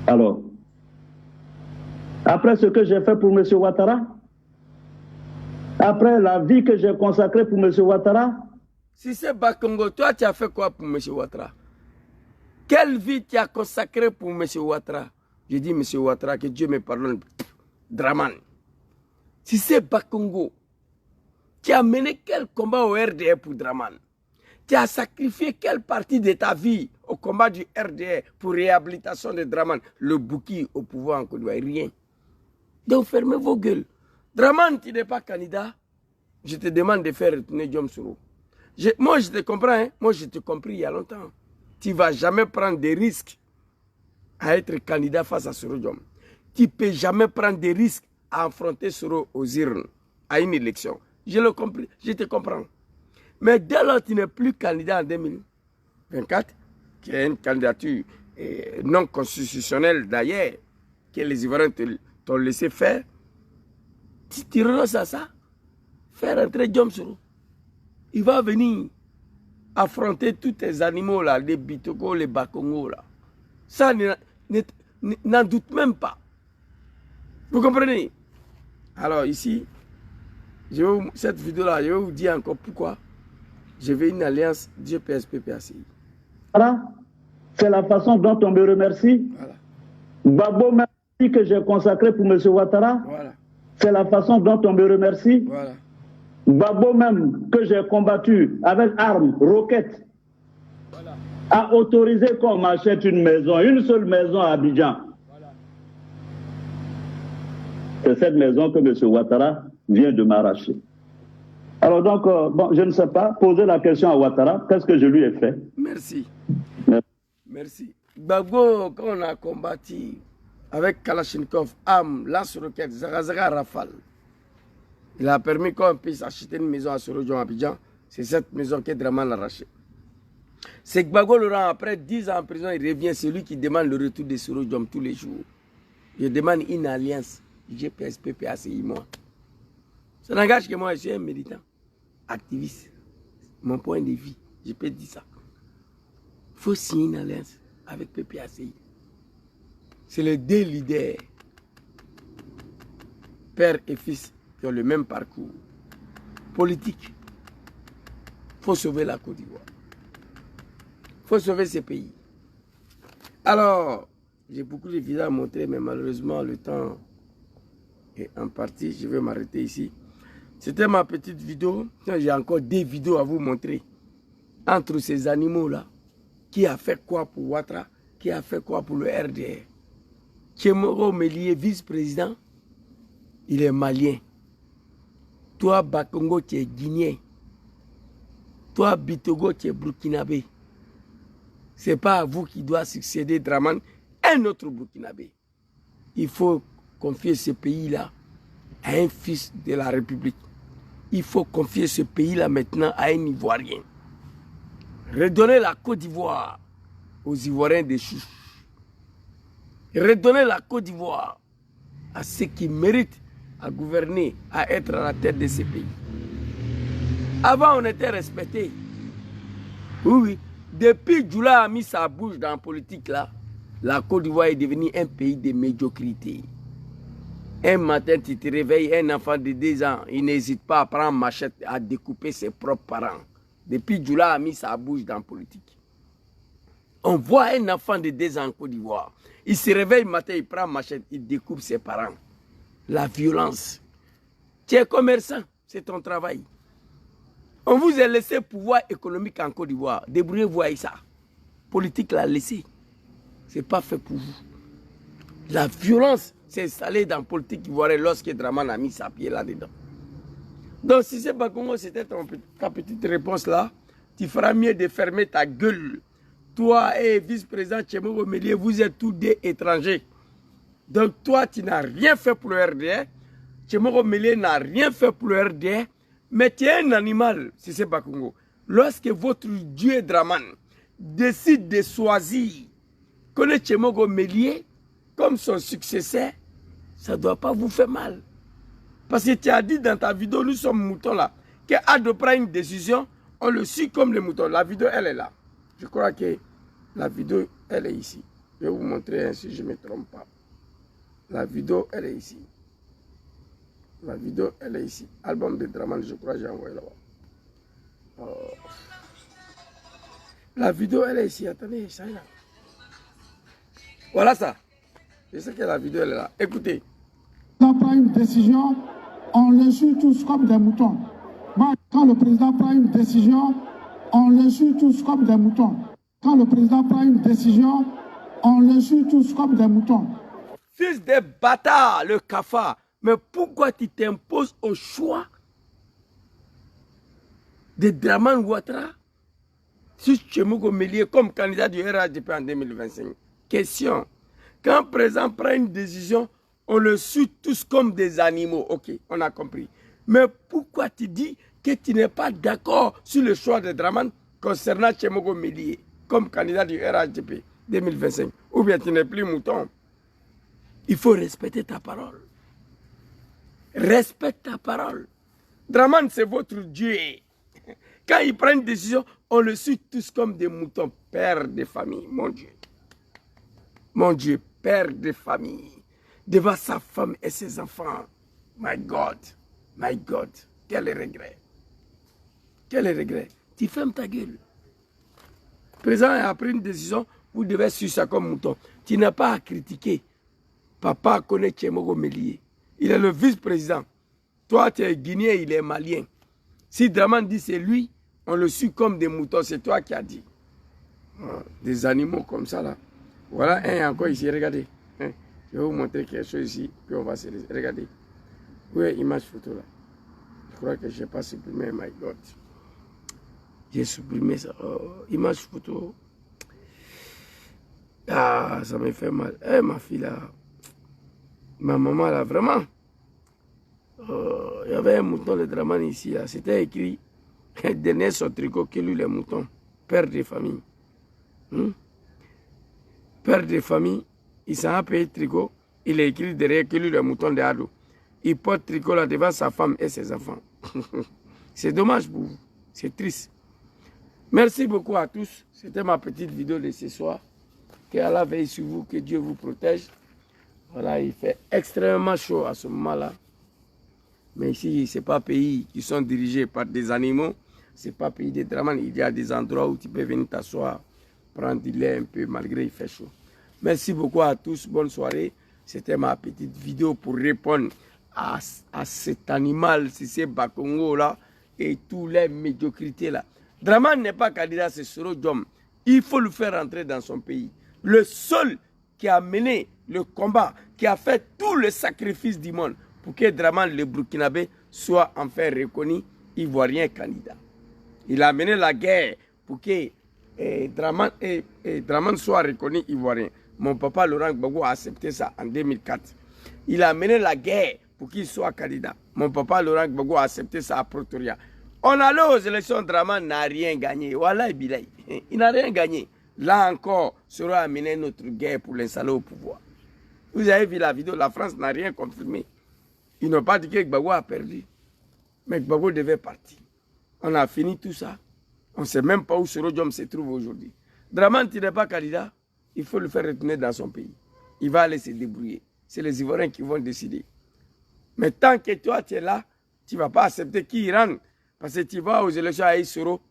Alors, après ce que j'ai fait pour M. Ouattara, après la vie que j'ai consacrée pour M. Ouattara. Si c'est Bakongo, toi tu as fait quoi pour M. Ouattara? Quelle vie tu as consacrée pour M. Ouattara? Je dis M. Ouattara, que Dieu me pardonne. Draman. Si c'est Bakongo, tu as mené quel combat au RDR pour Draman? Tu as sacrifié quelle partie de ta vie au combat du RDR pour réhabilitation de Draman? Le Bouki au pouvoir en Côte d'Ivoire, rien. Donc fermez vos gueules. Draman, tu n'es pas candidat. Je te demande de faire retourner Diom Soro. Moi, je te comprends. Hein? Moi, je te compris il y a longtemps. Tu ne vas jamais prendre des risques à être candidat face à Soro Diom. Tu ne peux jamais prendre des risques à affronter Soro aux urnes, à une élection. Je te comprends. Mais dès lors que tu n'es plus candidat en 2024, qui est une candidature non constitutionnelle d'ailleurs, que les Ivoiriens t'ont laissé faire, tu renonces à ça, faire entrer Diom Soro. Il va venir affronter tous tes animaux là, les Bitoko, les Bakongo là. Ça, n'en doute même pas. Vous comprenez? Alors ici, cette vidéo là, je vais vous dire encore pourquoi je veux une alliance GPSP-PACI. Voilà, c'est la façon dont on me remercie. Voilà. Babo, merci que j'ai consacré pour M. Ouattara. Voilà. C'est la façon dont on me remercie. Voilà. Babo même que j'ai combattu avec armes, roquettes, voilà, a autorisé qu'on m'achète une maison, une seule maison à Abidjan. Voilà. C'est cette maison que M. Ouattara vient de m'arracher. Alors donc, bon, je ne sais pas, poser la question à Ouattara, qu'est-ce que je lui ai fait? Merci. Merci. Babo, quand on a combattu avec Kalachnikov, armes, lance-roquettes, Zagazaga, Rafale, il a permis qu'on puisse acheter une maison à Soro Diom Abidjan. C'est cette maison que Draman a arrachée. C'est Gbagbo Laurent, après 10 ans en prison, il revient. C'est lui qui demande le retour de Soro Diom tous les jours. Je demande une alliance GPSP, PACI, moi. Ça n'engage que moi, je suis un militant, activiste. Mon point de vue, je peux dire ça. Il faut signer une alliance avec PPACI. C'est les deux leaders, père et fils, qui ont le même parcours politique. Il faut sauver la Côte d'Ivoire. Il faut sauver ces pays. Alors, j'ai beaucoup de vidéos à montrer, mais malheureusement, le temps est en partie. Je vais m'arrêter ici. C'était ma petite vidéo. J'ai encore des vidéos à vous montrer. Entre ces animaux-là, qui a fait quoi pour Ouattara, qui a fait quoi pour le RDR. Tchemoro Mélié, vice-président, il est malien. Toi, Bakongo, tu es guinéen. Toi, Bitogo, tu es burkinabé. Ce n'est pas à vous qui doit succéder Draman, un autre burkinabé. Il faut confier ce pays-là à un fils de la République. Il faut confier ce pays-là maintenant à un Ivoirien. Redonner la Côte d'Ivoire aux Ivoiriens déchus. Redonner la Côte d'Ivoire à ceux qui méritent à gouverner, à être à la tête de ces pays. Avant, on était respecté. Oui, Depuis que Djoula a mis sa bouche dans la politique là, la Côte d'Ivoire est devenue un pays de médiocrité. Un matin, tu te réveilles, un enfant de 2 ans, il n'hésite pas à prendre machette, à découper ses propres parents. Depuis que Djoula a mis sa bouche dans la politique. On voit un enfant de 2 ans en Côte d'Ivoire. Il se réveille le matin, il prend machette, il découpe ses parents. La violence. Tu es commerçant, c'est ton travail. On vous a laissé pouvoir économique en Côte d'Ivoire. Débrouillez-vous avec ça. Politique l'a laissé. Ce n'est pas fait pour vous. La violence s'est installée dans la politique ivoirienne lorsque Draman a mis sa pied là-dedans. Donc si c'est pas Congo, c'était ta petite réponse là, tu feras mieux de fermer ta gueule. Toi et vice-président Tchémoro Mélié, vous êtes tous des étrangers. Donc toi, tu n'as rien fait pour le RDR. Tchémoro Mélié n'a rien fait pour le RDR. Mais tu es un animal, si c'est pas Congo. Lorsque votre dieu Draman décide de choisir que Tchémoro Mélié comme son successeur, ça ne doit pas vous faire mal. Parce que tu as dit dans ta vidéo, nous sommes moutons là, qu'à de prendre une décision, on le suit comme les moutons. La vidéo, elle est là. Je crois que la vidéo, elle est ici. Je vais vous montrer si je ne me trompe pas. La vidéo, elle est ici. La vidéo, elle est ici. Album de Draman, je crois que j'ai envoyé là-bas. La vidéo, elle est ici. Attendez, ça est là. Voilà ça. Je sais que la vidéo, elle est là. Écoutez. On prend une décision, on le suit tous comme des moutons. Quand le président prend une décision, on le suit tous comme des moutons. Quand le président prend une décision, on le suit tous comme des moutons. Fils de bâtard, le cafard. Mais pourquoi tu t'imposes au choix de Draman Ouattara sur Tchémoro Mélié comme candidat du RHDP en 2025? Question. Quand le président prend une décision, on le suit tous comme des animaux. Ok, on a compris. Mais pourquoi tu dis que tu n'es pas d'accord sur le choix de Draman concernant Tchémoro Mélié comme candidat du RHDP 2025? Ou bien tu n'es plus mouton? Il faut respecter ta parole. Respecte ta parole. Draman, c'est votre Dieu. Quand il prend une décision, on le suit tous comme des moutons. Père de famille, mon Dieu. Mon Dieu, père de famille. Devant sa femme et ses enfants. My God. My God. Quel regret. Quel regret. Tu fermes ta gueule. Le président a pris une décision, vous devez suivre ça comme mouton. Tu n'as pas à critiquer. Papa connaît Tchémoro Mélié. Il est le vice-président. Toi, tu es guinéen, il est malien. Si Draman dit c'est lui, on le suit comme des moutons. C'est toi qui as dit. Des animaux comme ça, là. Voilà un encore ici, regardez. Je vais vous montrer quelque chose ici, puis on va se laisser. Regardez. Où est l'image photo, là? Je crois que je n'ai pas supprimé, my God. J'ai supprimé ça. Oh, image photo. Ah, ça me fait mal. Eh, ma fille, là. Ma maman, là, vraiment. Il y avait un mouton de Draman ici, là. C'était écrit, dernier son tricot, que lui, les moutons. Père de famille. Père de famille, il s'en a payé tricot. Il est écrit derrière que lui, les moutons de Ado. Il porte tricot là devant sa femme et ses enfants. C'est dommage pour vous. C'est triste. Merci beaucoup à tous. C'était ma petite vidéo de ce soir. Que Allah veille sur vous, que Dieu vous protège. Voilà, il fait extrêmement chaud à ce moment-là. Mais ici, ce n'est pas un pays qui sont dirigés par des animaux. Ce n'est pas un pays de Draman. Il y a des endroits où tu peux venir t'asseoir, prendre du lait un peu malgré il fait chaud. Merci beaucoup à tous. Bonne soirée. C'était ma petite vidéo pour répondre à cet animal, si c'est Bakongo là, et tous les médiocrités là. Draman n'est pas candidat, c'est Soro Diom. Il faut le faire rentrer dans son pays. Le seul qui a mené le combat, qui a fait tout le sacrifice du monde pour que Draman le Burkinabé soit enfin reconnu ivoirien candidat. Il a mené la guerre pour que Draman soit reconnu ivoirien. Mon papa Laurent Gbagbo a accepté ça en 2004. Il a mené la guerre pour qu'il soit candidat. Mon papa Laurent Gbagbo a accepté ça à Pretoria. On allait aux élections, Draman n'a rien gagné. Voilà, il n'a rien gagné. Là encore, sera amené notre guerre pour l'installer au pouvoir. Vous avez vu la vidéo, la France n'a rien confirmé. Ils n'ont pas dit que Gbagbo a perdu. Mais Gbagbo devait partir. On a fini tout ça. On ne sait même pas où Soro Diom se trouve aujourd'hui. Dramane, tu n'es pas candidat, il faut le faire retourner dans son pays. Il va aller se débrouiller. C'est les Ivoiriens qui vont décider. Mais tant que toi, tu es là, tu ne vas pas accepter qu'il rentre. Parce que tu vas aux élections à Isoro,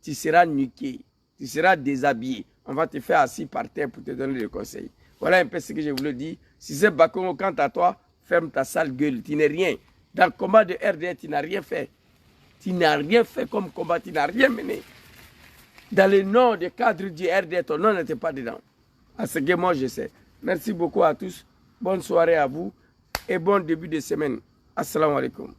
tu seras nuqué, tu seras déshabillé. On va te faire assis par terre pour te donner des conseils. Voilà un peu ce que je voulais dire. Si c'est Bakongo, quant à toi, ferme ta sale gueule. Tu n'es rien. Dans le combat de RDR, tu n'as rien fait. Tu n'as rien fait comme combat, tu n'as rien mené. Dans le nom des cadres du RDR, ton nom n'était pas dedans. À ce que moi je sais. Merci beaucoup à tous. Bonne soirée à vous et bon début de semaine. Assalamu alaikum.